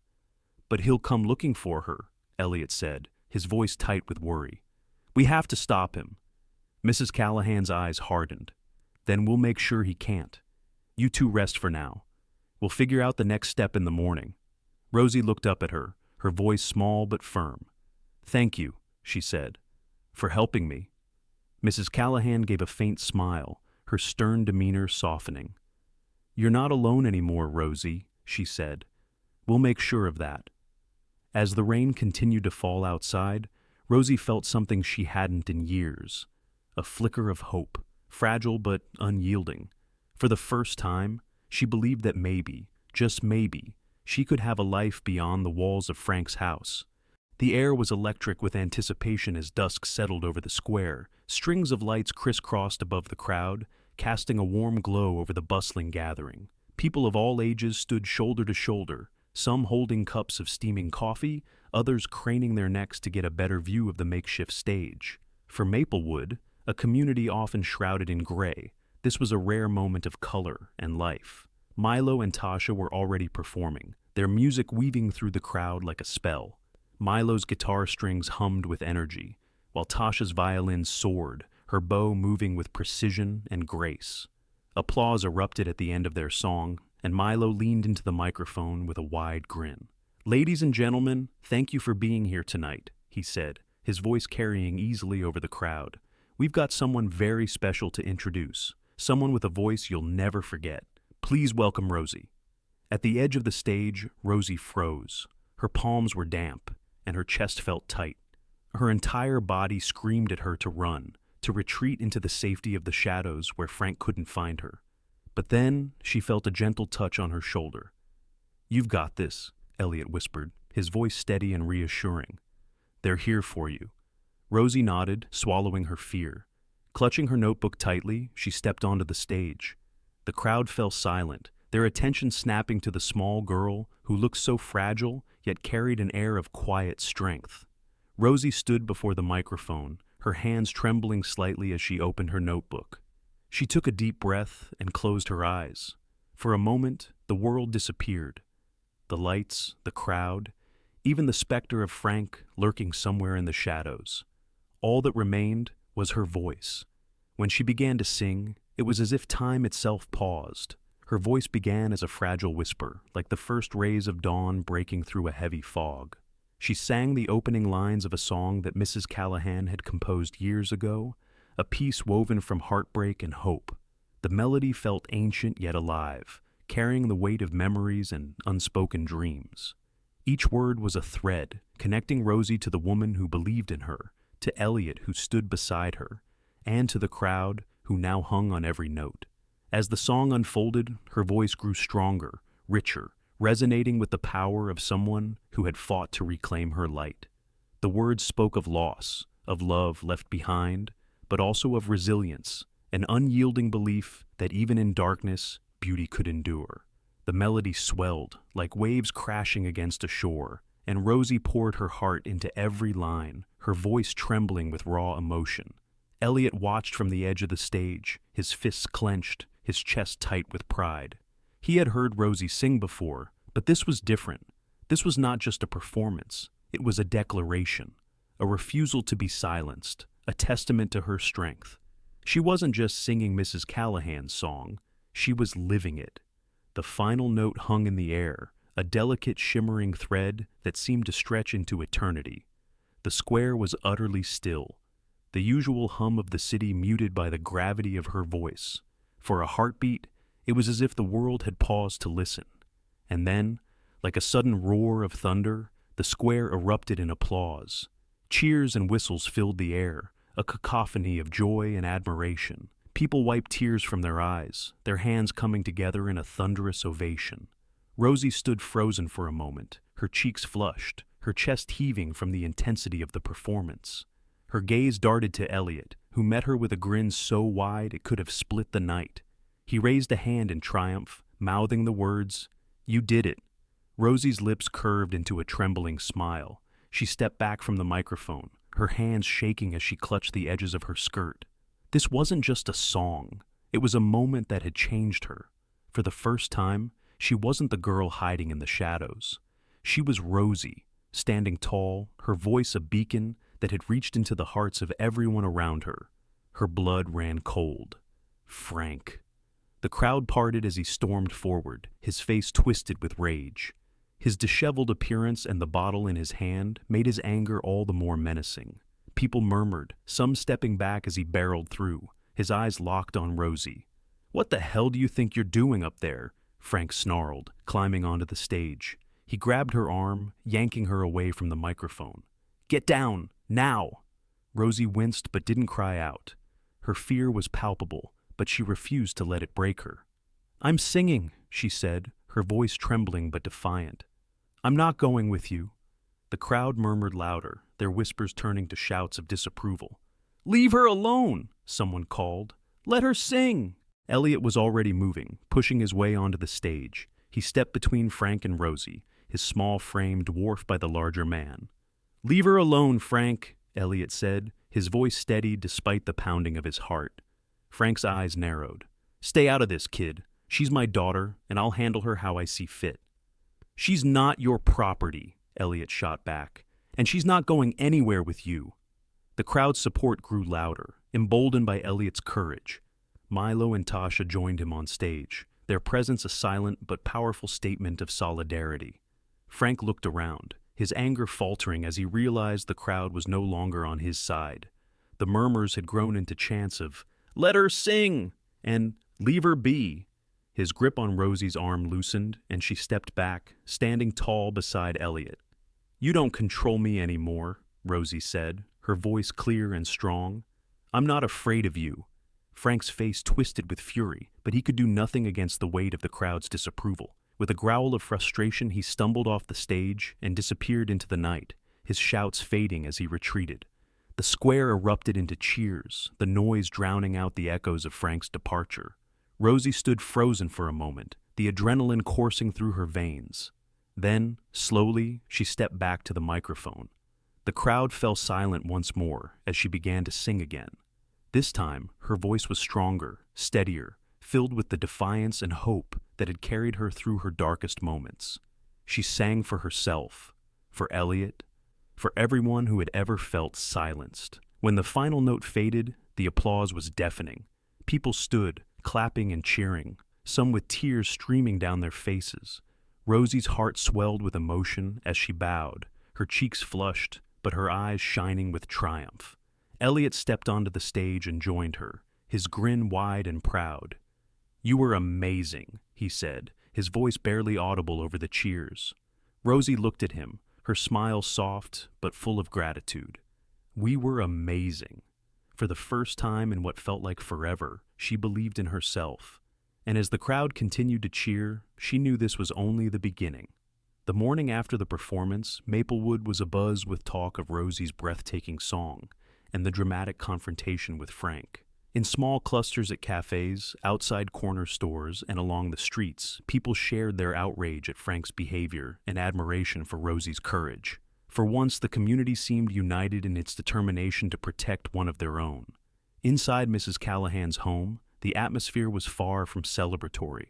"But he'll come looking for her," Elliot said, his voice tight with worry. "We have to stop him." Mrs. Callahan's eyes hardened. "Then we'll make sure he can't. You two rest for now. We'll figure out the next step in the morning." Rosie looked up at her, her voice small but firm. "Thank you," she said, "for helping me." Mrs. Callahan gave a faint smile, her stern demeanor softening. "You're not alone anymore, Rosie," she said. "We'll make sure of that." As the rain continued to fall outside, Rosie felt something she hadn't in years. A flicker of hope, fragile but unyielding. For the first time, she believed that maybe, just maybe, she could have a life beyond the walls of Frank's house. The air was electric with anticipation as dusk settled over the square. Strings of lights crisscrossed above the crowd, casting a warm glow over the bustling gathering. People of all ages stood shoulder to shoulder, some holding cups of steaming coffee, others craning their necks to get a better view of the makeshift stage. For Maplewood, a community often shrouded in gray, this was a rare moment of color and life. Milo and Tasha were already performing, their music weaving through the crowd like a spell. Milo's guitar strings hummed with energy, while Tasha's violin soared, her bow moving with precision and grace. Applause erupted at the end of their song, and Milo leaned into the microphone with a wide grin. "Ladies and gentlemen, thank you for being here tonight," he said, his voice carrying easily over the crowd. "We've got someone very special to introduce, someone with a voice you'll never forget. Please welcome Rosie." At the edge of the stage, Rosie froze. Her palms were damp, and her chest felt tight. Her entire body screamed at her to run, to retreat into the safety of the shadows where Frank couldn't find her. But then she felt a gentle touch on her shoulder. "You've got this," Elliot whispered, his voice steady and reassuring. "They're here for you." Rosie nodded, swallowing her fear. Clutching her notebook tightly, she stepped onto the stage. The crowd fell silent, their attention snapping to the small girl who looked so fragile yet carried an air of quiet strength. Rosie stood before the microphone, her hands trembling slightly as she opened her notebook. She took a deep breath and closed her eyes. For a moment, the world disappeared. The lights, the crowd, even the specter of Frank lurking somewhere in the shadows. All that remained was her voice. When she began to sing, it was as if time itself paused. Her voice began as a fragile whisper, like the first rays of dawn breaking through a heavy fog. She sang the opening lines of a song that Mrs. Callahan had composed years ago, a piece woven from heartbreak and hope. The melody felt ancient yet alive, carrying the weight of memories and unspoken dreams. Each word was a thread, connecting Rosie to the woman who believed in her, to Elliot who stood beside her, and to the crowd who now hung on every note. As the song unfolded, her voice grew stronger, richer, resonating with the power of someone who had fought to reclaim her light. The words spoke of loss, of love left behind, but also of resilience, an unyielding belief that even in darkness, beauty could endure. The melody swelled, like waves crashing against a shore, and Rosie poured her heart into every line, her voice trembling with raw emotion. Elliot watched from the edge of the stage, his fists clenched, his chest tight with pride. He had heard Rosie sing before, but this was different. This was not just a performance. It was a declaration, a refusal to be silenced, a testament to her strength. She wasn't just singing Mrs. Callahan's song, she was living it. The final note hung in the air, a delicate shimmering thread that seemed to stretch into eternity. The square was utterly still, the usual hum of the city muted by the gravity of her voice. For a heartbeat, it was as if the world had paused to listen. And then, like a sudden roar of thunder, the square erupted in applause. Cheers and whistles filled the air, a cacophony of joy and admiration. People wiped tears from their eyes, their hands coming together in a thunderous ovation. Rosie stood frozen for a moment, her cheeks flushed, her chest heaving from the intensity of the performance. Her gaze darted to Elliot, who met her with a grin so wide it could have split the night. He raised a hand in triumph, mouthing the words, "You did it." Rosie's lips curved into a trembling smile. She stepped back from the microphone, her hands shaking as she clutched the edges of her skirt. This wasn't just a song. It was a moment that had changed her. For the first time, she wasn't the girl hiding in the shadows. She was Rosie, standing tall, her voice a beacon that had reached into the hearts of everyone around her. Her blood ran cold. Frank. The crowd parted as he stormed forward, his face twisted with rage. His disheveled appearance and the bottle in his hand made his anger all the more menacing. People murmured, some stepping back as he barreled through, his eyes locked on Rosie. "What the hell do you think you're doing up there?" Frank snarled, climbing onto the stage. He grabbed her arm, yanking her away from the microphone. "Get down, now!" Rosie winced but didn't cry out. Her fear was palpable, but she refused to let it break her. "I'm singing," she said, her voice trembling but defiant. "I'm not going with you." The crowd murmured louder, their whispers turning to shouts of disapproval. "Leave her alone!" someone called. "Let her sing!" Elliot was already moving, pushing his way onto the stage. He stepped between Frank and Rosie, his small frame dwarfed by the larger man. "Leave her alone, Frank," Elliot said, his voice steady despite the pounding of his heart. Frank's eyes narrowed. "Stay out of this, kid. She's my daughter, and I'll handle her how I see fit." "She's not your property," Elliot shot back, "and she's not going anywhere with you." The crowd's support grew louder, emboldened by Elliot's courage. Milo and Tasha joined him on stage, their presence a silent but powerful statement of solidarity. Frank looked around, his anger faltering as he realized the crowd was no longer on his side. The murmurs had grown into chants of, "Let her sing!" and "Leave her be." His grip on Rosie's arm loosened, and she stepped back, standing tall beside Elliot. "You don't control me anymore," Rosie said, her voice clear and strong. "I'm not afraid of you." Frank's face twisted with fury, but he could do nothing against the weight of the crowd's disapproval. With a growl of frustration, he stumbled off the stage and disappeared into the night, his shouts fading as he retreated. The square erupted into cheers, the noise drowning out the echoes of Frank's departure. Rosie stood frozen for a moment, the adrenaline coursing through her veins. Then, slowly, she stepped back to the microphone. The crowd fell silent once more as she began to sing again. This time, her voice was stronger, steadier, filled with the defiance and hope that had carried her through her darkest moments. She sang for herself, for Elliot, for everyone who had ever felt silenced. When the final note faded, the applause was deafening. People stood, clapping and cheering, some with tears streaming down their faces. Rosie's heart swelled with emotion as she bowed, her cheeks flushed, but her eyes shining with triumph. Elliot stepped onto the stage and joined her, his grin wide and proud. "You were amazing," he said, his voice barely audible over the cheers. Rosie looked at him, her smile soft but full of gratitude. "We were amazing." For the first time in what felt like forever, she believed in herself. And as the crowd continued to cheer, she knew this was only the beginning. The morning after the performance, Maplewood was abuzz with talk of Rosie's breathtaking song and the dramatic confrontation with Frank. In small clusters at cafes, outside corner stores, and along the streets, people shared their outrage at Frank's behavior and admiration for Rosie's courage. For once, the community seemed united in its determination to protect one of their own. Inside Mrs. Callahan's home, The atmosphere was far from celebratory.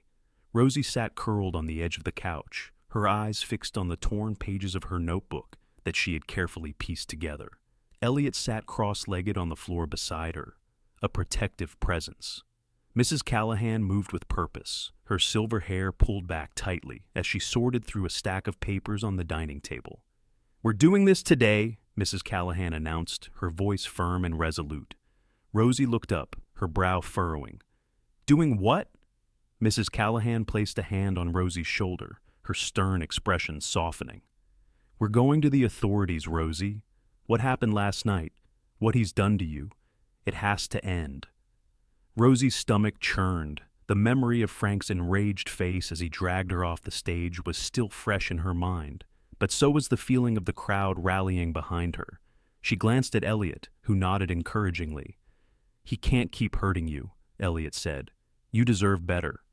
Rosie sat curled on the edge of the couch, her eyes fixed on the torn pages of her notebook that she had carefully pieced together. Elliot sat cross-legged on the floor beside her, a protective presence. Mrs. Callahan moved with purpose, her silver hair pulled back tightly as she sorted through a stack of papers on the dining table. "We're doing this today," Mrs. Callahan announced, her voice firm and resolute. Rosie looked up, her brow furrowing. "Doing what?" Mrs. Callahan placed a hand on Rosie's shoulder, her stern expression softening. "We're going to the authorities, Rosie. What happened last night? What he's done to you? It has to end." Rosie's stomach churned. The memory of Frank's enraged face as he dragged her off the stage was still fresh in her mind, but so was the feeling of the crowd rallying behind her. She glanced at Elliot, who nodded encouragingly. "He can't keep hurting you," Elliot said. "You deserve better."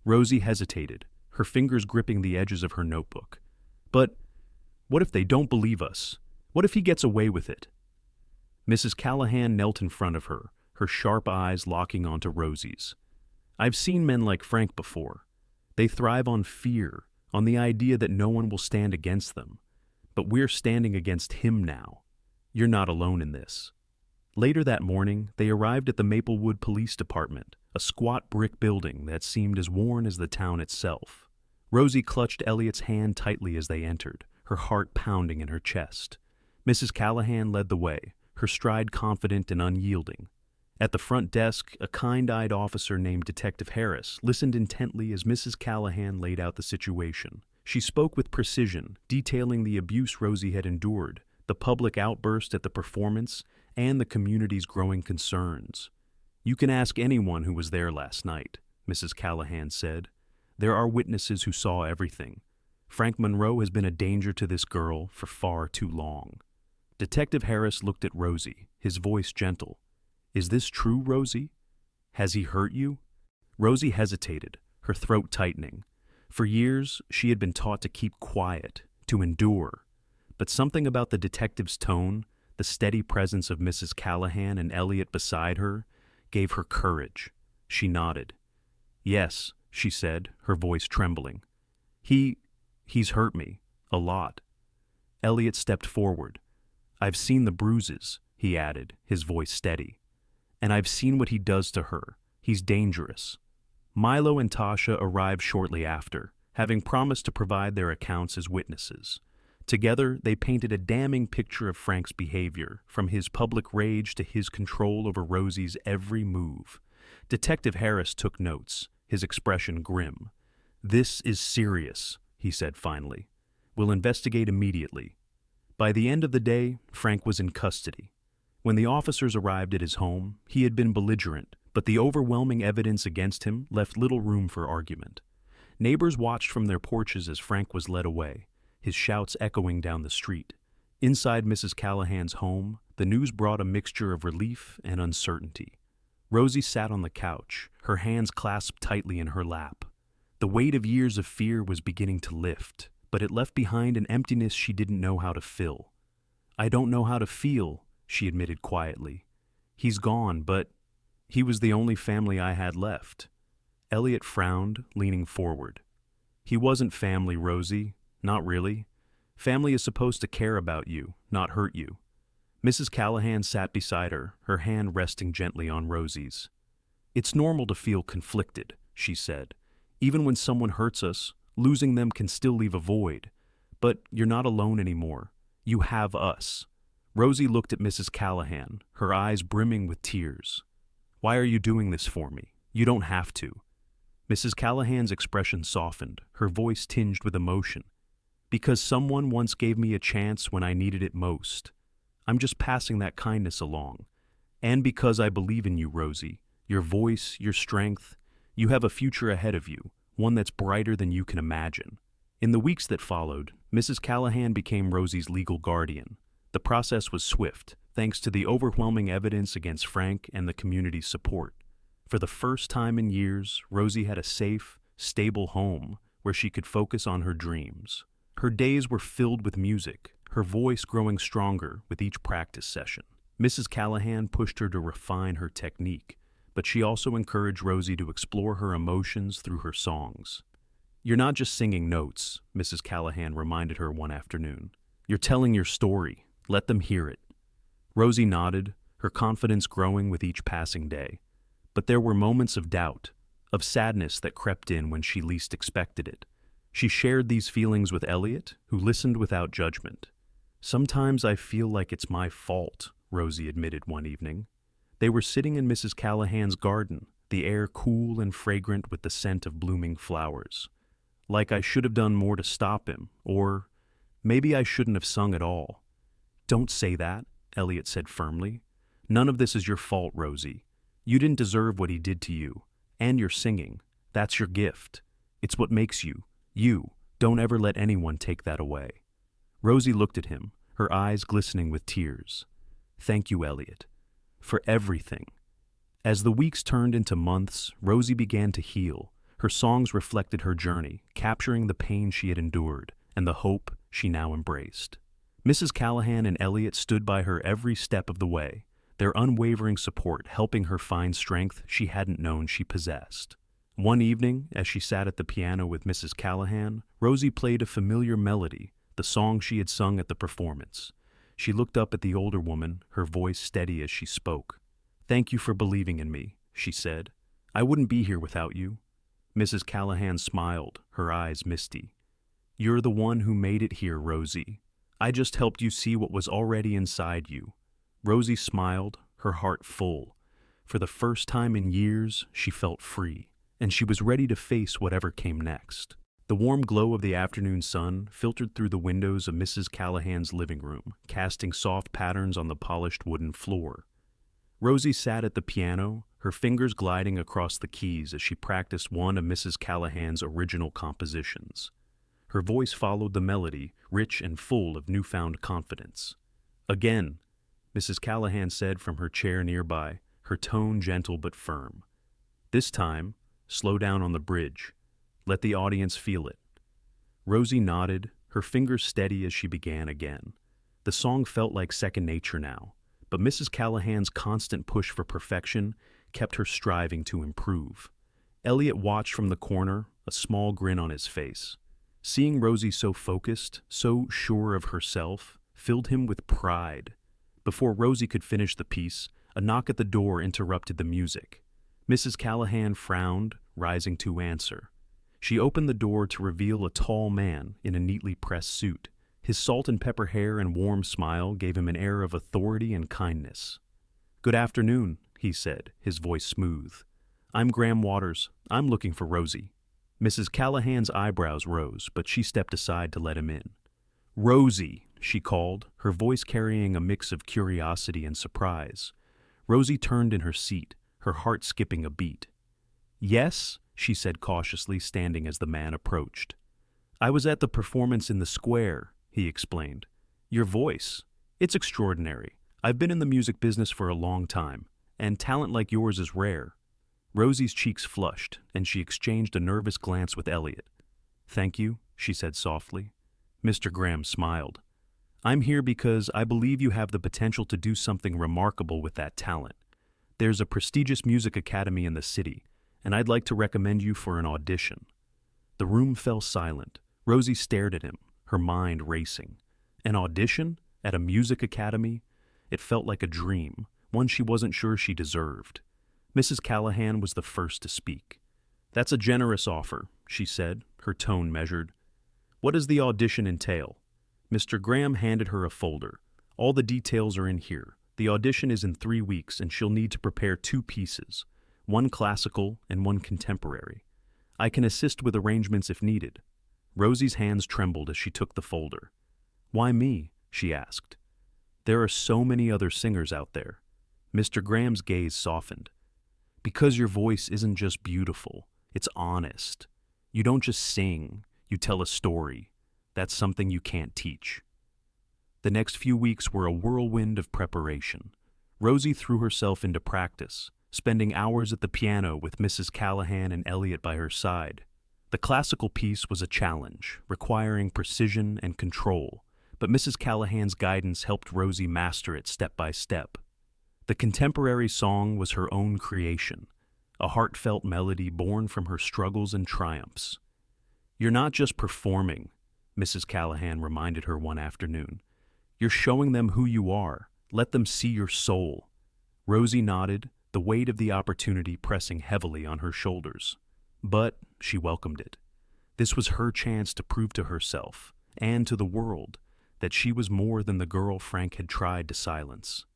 Rosie hesitated, her fingers gripping the edges of her notebook. "But what if they don't believe us? What if he gets away with it?" Mrs. Callahan knelt in front of her, her sharp eyes locking onto Rosie's. "I've seen men like Frank before. They thrive on fear, on the idea that no one will stand against them. But we're standing against him now. You're not alone in this." Later that morning, they arrived at the Maplewood Police Department, a squat brick building that seemed as worn as the town itself. Rosie clutched Elliot's hand tightly as they entered, her heart pounding in her chest. Mrs. Callahan led the way, her stride confident and unyielding. At the front desk, a kind-eyed officer named Detective Harris listened intently as Mrs. Callahan laid out the situation. She spoke with precision, detailing the abuse Rosie had endured, the public outburst at the performance, and the community's growing concerns. "You can ask anyone who was there last night," Mrs. Callahan said. "There are witnesses who saw everything. Frank Monroe has been a danger to this girl for far too long." Detective Harris looked at Rosie, his voice gentle. "Is this true, Rosie? Has he hurt you?" Rosie hesitated, her throat tightening. For years, she had been taught to keep quiet, to endure. But something about the detective's tone, the steady presence of Mrs. Callahan and Elliot beside her, gave her courage. She nodded. "Yes," she said, her voice trembling. He's hurt me. A lot." Elliot stepped forward. "I've seen the bruises," he added, his voice steady. "And I've seen what he does to her. He's dangerous." Milo and Tasha arrived shortly after, having promised to provide their accounts as witnesses. Together, they painted a damning picture of Frank's behavior, from his public rage to his control over Rosie's every move. Detective Harris took notes, his expression grim. "This is serious," he said finally. "We'll investigate immediately." By the end of the day, Frank was in custody. When the officers arrived at his home, he had been belligerent, but the overwhelming evidence against him left little room for argument. Neighbors watched from their porches as Frank was led away, his shouts echoing down the street. Inside Mrs. Callahan's home, the news brought a mixture of relief and uncertainty. Rosie sat on the couch, her hands clasped tightly in her lap. The weight of years of fear was beginning to lift, but it left behind an emptiness she didn't know how to fill. "I don't know how to feel," she admitted quietly. "He's gone, but he was the only family I had left." Elliot frowned, leaning forward. "He wasn't family, Rosie. Not really. Family is supposed to care about you, not hurt you." Mrs. Callahan sat beside her, her hand resting gently on Rosie's. "It's normal to feel conflicted," she said. "Even when someone hurts us, losing them can still leave a void. But you're not alone anymore. You have us." Rosie looked at Mrs. Callahan, her eyes brimming with tears. "Why are you doing this for me? You don't have to." Mrs. Callahan's expression softened, her voice tinged with emotion. "Because someone once gave me a chance when I needed it most. I'm just passing that kindness along. And because I believe in you, Rosie, your voice, your strength, you have a future ahead of you, one that's brighter than you can imagine." In the weeks that followed, Mrs. Callahan became Rosie's legal guardian. The process was swift, thanks to the overwhelming evidence against Frank and the community's support. For the first time in years, Rosie had a safe, stable home where she could focus on her dreams. Her days were filled with music, her voice growing stronger with each practice session. Mrs. Callahan pushed her to refine her technique, but she also encouraged Rosie to explore her emotions through her songs. "You're not just singing notes," Mrs. Callahan reminded her one afternoon. "You're telling your story. Let them hear it." Rosie nodded, her confidence growing with each passing day. But there were moments of doubt, of sadness that crept in when she least expected it. She shared these feelings with Elliot, who listened without judgment. "Sometimes I feel like it's my fault," Rosie admitted one evening. They were sitting in Mrs. Callahan's garden, the air cool and fragrant with the scent of blooming flowers. "Like I should have done more to stop him, or maybe I shouldn't have sung at all." "Don't say that," Elliot said firmly. "None of this is your fault, Rosie. You didn't deserve what he did to you. And your singing. That's your gift. It's what makes you. You. Don't ever let anyone take that away." Rosie looked at him, her eyes glistening with tears. "Thank you, Elliot. For everything." As the weeks turned into months, Rosie began to heal. Her songs reflected her journey, capturing the pain she had endured and the hope she now embraced. Mrs. Callahan and Elliot stood by her every step of the way, their unwavering support helping her find strength she hadn't known she possessed. One evening, as she sat at the piano with Mrs. Callahan, Rosie played a familiar melody, the song she had sung at the performance. She looked up at the older woman, her voice steady as she spoke. "Thank you for believing in me," she said. "I wouldn't be here without you." Mrs. Callahan smiled, her eyes misty. "You're the one who made it here, Rosie. I just helped you see what was already inside you." Rosie smiled, her heart full. For the first time in years, she felt free, and she was ready to face whatever came next. The warm glow of the afternoon sun filtered through the windows of Mrs. Callahan's living room, casting soft patterns on the polished wooden floor. Rosie sat at the piano, her fingers gliding across the keys as she practiced one of Mrs. Callahan's original compositions. Her voice followed the melody, rich and full of newfound confidence. "Again," Mrs. Callahan said from her chair nearby, her tone gentle but firm. "This time, slow down on the bridge. Let the audience feel it." Rosie nodded, her fingers steady as she began again. The song felt like second nature now, but Mrs. Callahan's constant push for perfection kept her striving to improve. Elliot watched from the corner, a small grin on his face. Seeing Rosie so focused, so sure of herself, filled him with pride. Before Rosie could finish the piece, a knock at the door interrupted the music. Mrs. Callahan frowned, rising to answer. She opened the door to reveal a tall man in a neatly pressed suit. His salt and pepper hair and warm smile gave him an air of authority and kindness. "Good afternoon," he said, his voice smooth. "I'm Graham Waters. I'm looking for Rosie." Mrs. Callahan's eyebrows rose, but she stepped aside to let him in. "Rosie," she called, her voice carrying a mix of curiosity and surprise. Rosie turned in her seat, her heart skipping a beat. "Yes," she said cautiously, standing as the man approached. "I was at the performance in the square," he explained. "Your voice, it's extraordinary. I've been in the music business for a long time, and talent like yours is rare." Rosie's cheeks flushed, and she exchanged a nervous glance with Elliot. "Thank you," she said softly. Mr. Graham smiled. "I'm here because I believe you have the potential to do something remarkable with that talent. There's a prestigious music academy in the city, and I'd like to recommend you for an audition." The room fell silent. Rosie stared at him, her mind racing. An audition? At a music academy? It felt like a dream, one she wasn't sure she deserved. Mrs. Callahan was the first to speak. "That's a generous offer," she said, her tone measured. "What does the audition entail?" Mr. Graham handed her a folder. "All the details are in here. The audition is in 3 weeks, and she'll need to prepare 2 pieces, one classical and one contemporary. I can assist with arrangements if needed." Rosie's hands trembled as she took the folder. "Why me?" she asked. "There are so many other singers out there." Mr. Graham's gaze softened. "Because your voice isn't just beautiful, it's honest. You don't just sing, you tell a story. That's something you can't teach." The next few weeks were a whirlwind of preparation. Rosie threw herself into practice, spending hours at the piano with Mrs. Callahan and Elliot by her side. The classical piece was a challenge, requiring precision and control, but Mrs. Callahan's guidance helped Rosie master it step by step. The contemporary song was her own creation, a heartfelt melody born from her struggles and triumphs. "You're not just performing," Mrs. Callahan reminded her one afternoon. "You're showing them who you are. Let them see your soul." Rosie nodded, the weight of the opportunity pressing heavily on her shoulders. But she welcomed it. This was her chance to prove to herself, and to the world, that she was more than the girl Frank had tried to silence.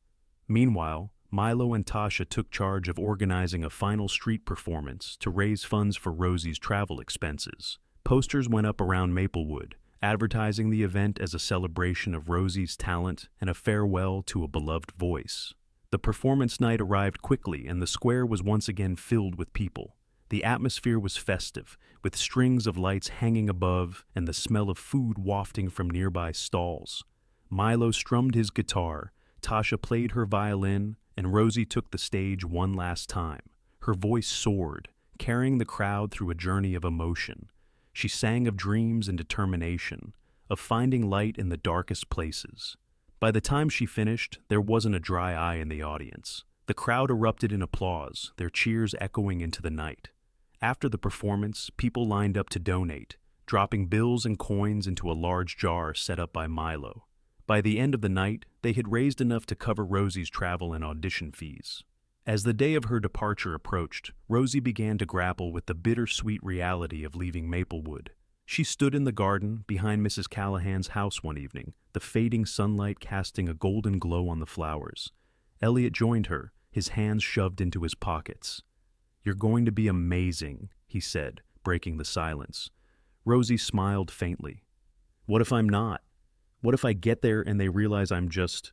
Meanwhile, Milo and Tasha took charge of organizing a final street performance to raise funds for Rosie's travel expenses. Posters went up around Maplewood, advertising the event as a celebration of Rosie's talent and a farewell to a beloved voice. The performance night arrived quickly, and the square was once again filled with people. The atmosphere was festive, with strings of lights hanging above and the smell of food wafting from nearby stalls. Milo strummed his guitar, Tasha played her violin, and Rosie took the stage one last time. Her voice soared, carrying the crowd through a journey of emotion. She sang of dreams and determination, of finding light in the darkest places. By the time she finished, there wasn't a dry eye in the audience. The crowd erupted in applause, their cheers echoing into the night. After the performance, people lined up to donate, dropping bills and coins into a large jar set up by Milo. By the end of the night, they had raised enough to cover Rosie's travel and audition fees. As the day of her departure approached, Rosie began to grapple with the bittersweet reality of leaving Maplewood. She stood in the garden behind Mrs. Callahan's house one evening, the fading sunlight casting a golden glow on the flowers. Elliot joined her, his hands shoved into his pockets. "You're going to be amazing," he said, breaking the silence. Rosie smiled faintly. "What if I'm not? What if I get there and they realize I'm just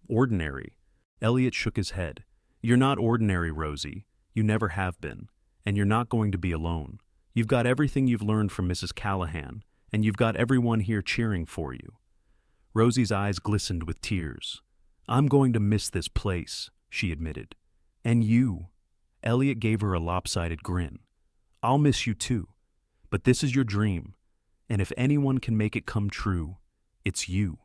ordinary?" Elliot shook his head. "You're not ordinary, Rosie. You never have been. And you're not going to be alone. You've got everything you've learned from Mrs. Callahan, and you've got everyone here cheering for you." Rosie's eyes glistened with tears. "I'm going to miss this place," she admitted. "And you." Elliot gave her a lopsided grin. "I'll miss you too. But this is your dream, and if anyone can make it come true, it's you."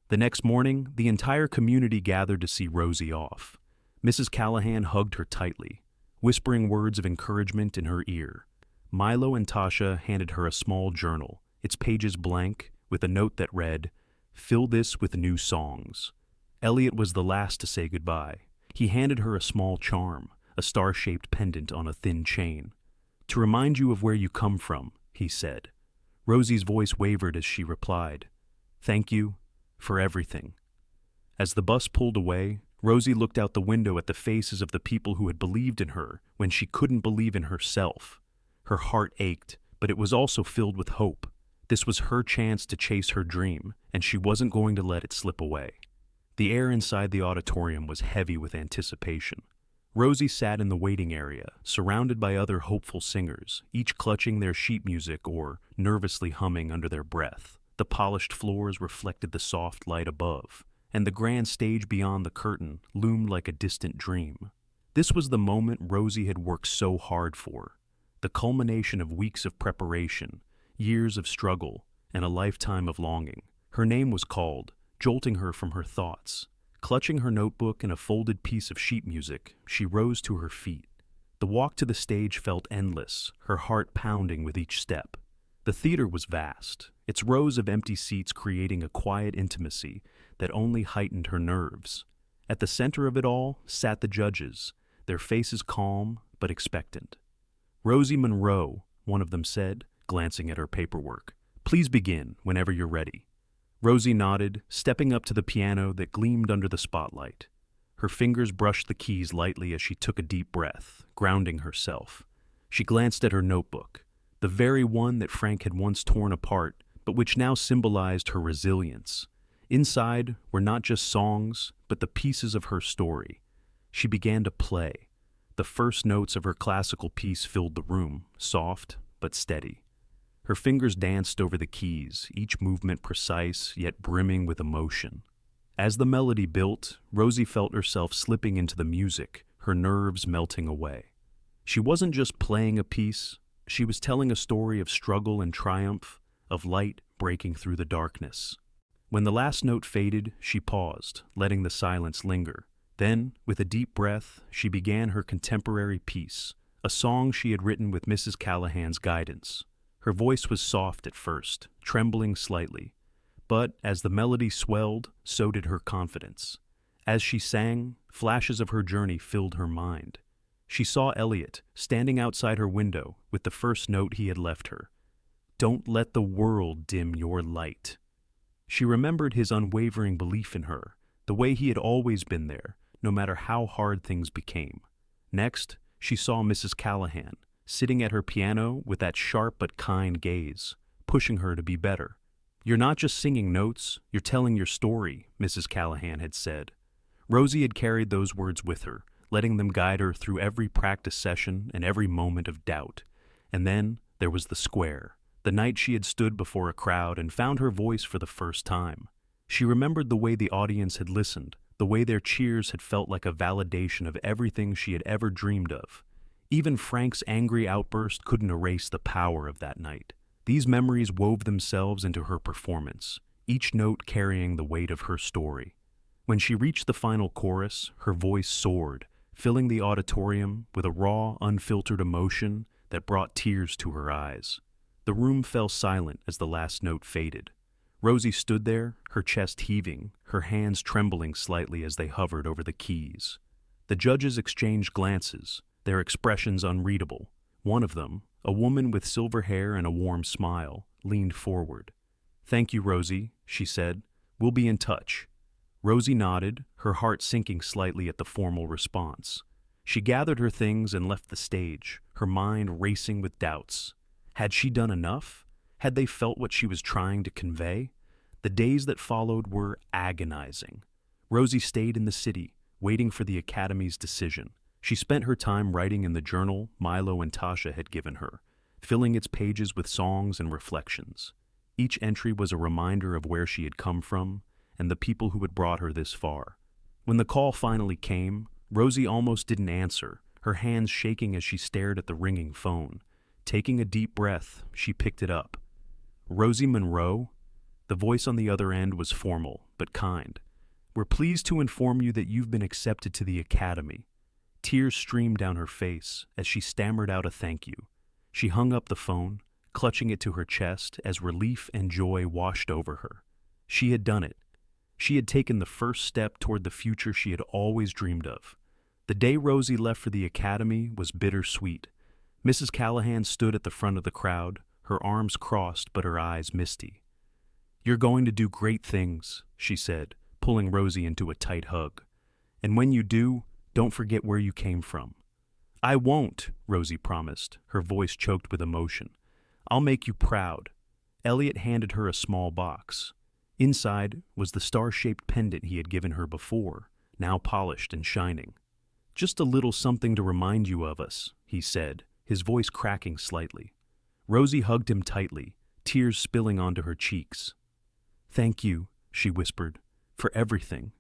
The next morning, the entire community gathered to see Rosie off. Mrs. Callahan hugged her tightly, whispering words of encouragement in her ear. Milo and Tasha handed her a small journal, its pages blank, with a note that read, "Fill this with new songs." Elliot was the last to say goodbye. He handed her a small charm, a star-shaped pendant on a thin chain. "To remind you of where you come from," he said. Rosie's voice wavered as she replied, "Thank you for everything." As the bus pulled away, Rosie looked out the window at the faces of the people who had believed in her when she couldn't believe in herself. Her heart ached, but it was also filled with hope. This was her chance to chase her dream, and she wasn't going to let it slip away. The air inside the auditorium was heavy with anticipation. Rosie sat in the waiting area, surrounded by other hopeful singers, each clutching their sheet music or nervously humming under their breath. The polished floors reflected the soft light above, and the grand stage beyond the curtain loomed like a distant dream. This was the moment Rosie had worked so hard for, the culmination of weeks of preparation, years of struggle, and a lifetime of longing. Her name was called, jolting her from her thoughts. Clutching her notebook and a folded piece of sheet music, she rose to her feet. The walk to the stage felt endless, her heart pounding with each step. The theater was vast, its rows of empty seats creating a quiet intimacy that only heightened her nerves. At the center of it all sat the judges, their faces calm but expectant. "Rosie Monroe," one of them said, glancing at her paperwork. "Please begin whenever you're ready." Rosie nodded, stepping up to the piano that gleamed under the spotlight. Her fingers brushed the keys lightly as she took a deep breath, grounding herself. She glanced at her notebook, the very one that Frank had once torn apart, but which now symbolized her resilience. Inside were not just songs, but the pieces of her story. She began to play. The first notes of her classical piece filled the room, soft but steady. Her fingers danced over the keys, each movement precise yet brimming with emotion. As the melody built, Rosie felt herself slipping into the music, her nerves melting away. She wasn't just playing a piece, she was telling a story of struggle and triumph, of light breaking through the darkness. When the last note faded, she paused, letting the silence linger. Then, with a deep breath, she began her contemporary piece, a song she had written with Mrs. Callahan's guidance. Her voice was soft at first, trembling slightly, but as the melody swelled, so did her confidence. As she sang, flashes of her journey filled her mind. She saw Elliot standing outside her window with the first note he had left her. "Don't let the world dim your light." She remembered his unwavering belief in her, the way he had always been there, no matter how hard things became. Next, she saw Mrs. Callahan, sitting at her piano with that sharp but kind gaze, pushing her to be better. "You're not just singing notes, you're telling your story," Mrs. Callahan had said. Rosie had carried those words with her, letting them guide her through every practice session and every moment of doubt. And then there was the square, the night she had stood before a crowd and found her voice for the first time. She remembered the way the audience had listened, the way their cheers had felt like a validation of everything she had ever dreamed of. Even Frank's angry outburst couldn't erase the power of that night. These memories wove themselves into her performance, each note carrying the weight of her story. When she reached the final chorus, her voice soared, filling the auditorium with a raw, unfiltered emotion that brought tears to her eyes. The room fell silent as the last note faded. Rosie stood there, her chest heaving, her hands trembling slightly as they hovered over the keys. The judges exchanged glances, their expressions unreadable. One of them, a woman with silver hair and a warm smile, leaned forward. "Thank you, Rosie," she said. "We'll be in touch." Rosie nodded, her heart sinking slightly at the formal response. She gathered her things and left the stage, her mind racing with doubts. Had she done enough? Had they felt what she was trying to convey? The days that followed were agonizing. Rosie stayed in the city, waiting for the Academy's decision. She spent her time writing in the journal Milo and Tasha had given her, filling its pages with songs and reflections. Each entry was a reminder of where she had come from and the people who had brought her this far. When the call finally came, Rosie almost didn't answer, her hands shaking as she stared at the ringing phone. Taking a deep breath, she picked it up. "Rosie Monroe?" The voice on the other end was formal, but kind. "We're pleased to inform you that you've been accepted to the Academy." Tears streamed down her face as she stammered out a thank you. She hung up the phone, clutching it to her chest as relief and joy washed over her. She had done it. She had taken the first step toward the future she had always dreamed of. The day Rosie left for the Academy was bittersweet. Mrs. Callahan stood at the front of the crowd, her arms crossed but her eyes misty. "You're going to do great things," she said, pulling Rosie into a tight hug. "And when you do, don't forget where you came from." "I won't," Rosie promised, her voice choked with emotion. "I'll make you proud." Elliot handed her a small box. Inside was the star-shaped pendant he had given her before, now polished and shining. "Just a little something to remind you of us," he said, his voice cracking slightly. Rosie hugged him tightly, tears spilling onto her cheeks. "Thank you," she whispered, "for everything."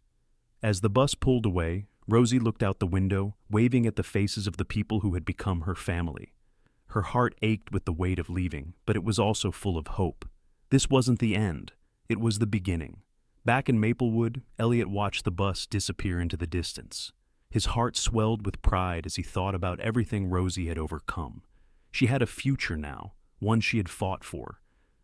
As the bus pulled away, Rosie looked out the window, waving at the faces of the people who had become her family. Her heart ached with the weight of leaving, but it was also full of hope. This wasn't the end. It was the beginning. Back in Maplewood, Elliot watched the bus disappear into the distance. His heart swelled with pride as he thought about everything Rosie had overcome. She had a future now, one she had fought for,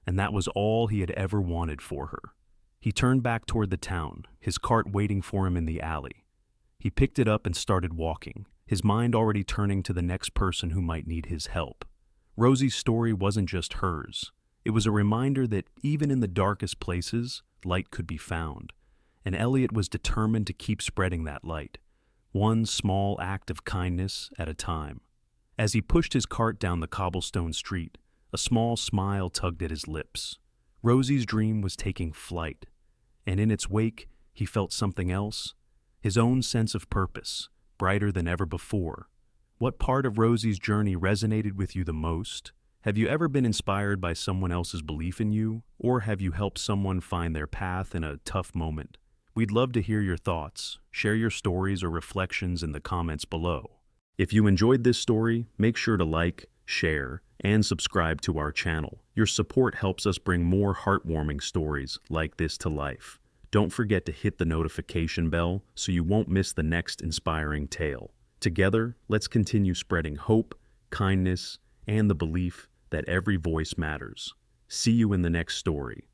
and that was all he had ever wanted for her. He turned back toward the town, his cart waiting for him in the alley. He picked it up and started walking, his mind already turning to the next person who might need his help. Rosie's story wasn't just hers. It was a reminder that even in the darkest places, light could be found, and Elliot was determined to keep spreading that light, one small act of kindness at a time. As he pushed his cart down the cobblestone street, a small smile tugged at his lips. Rosie's dream was taking flight, and in its wake, he felt something else, his own sense of purpose, brighter than ever before. What part of Rosie's journey resonated with you the most? Have you ever been inspired by someone else's belief in you, or have you helped someone find their path in a tough moment? We'd love to hear your thoughts. Share your stories or reflections in the comments below. If you enjoyed this story, make sure to like, share, and subscribe to our channel. Your support helps us bring more heartwarming stories like this to life. Don't forget to hit the notification bell so you won't miss the next inspiring tale. Together, let's continue spreading hope, kindness, and the belief that every voice matters. See you in the next story.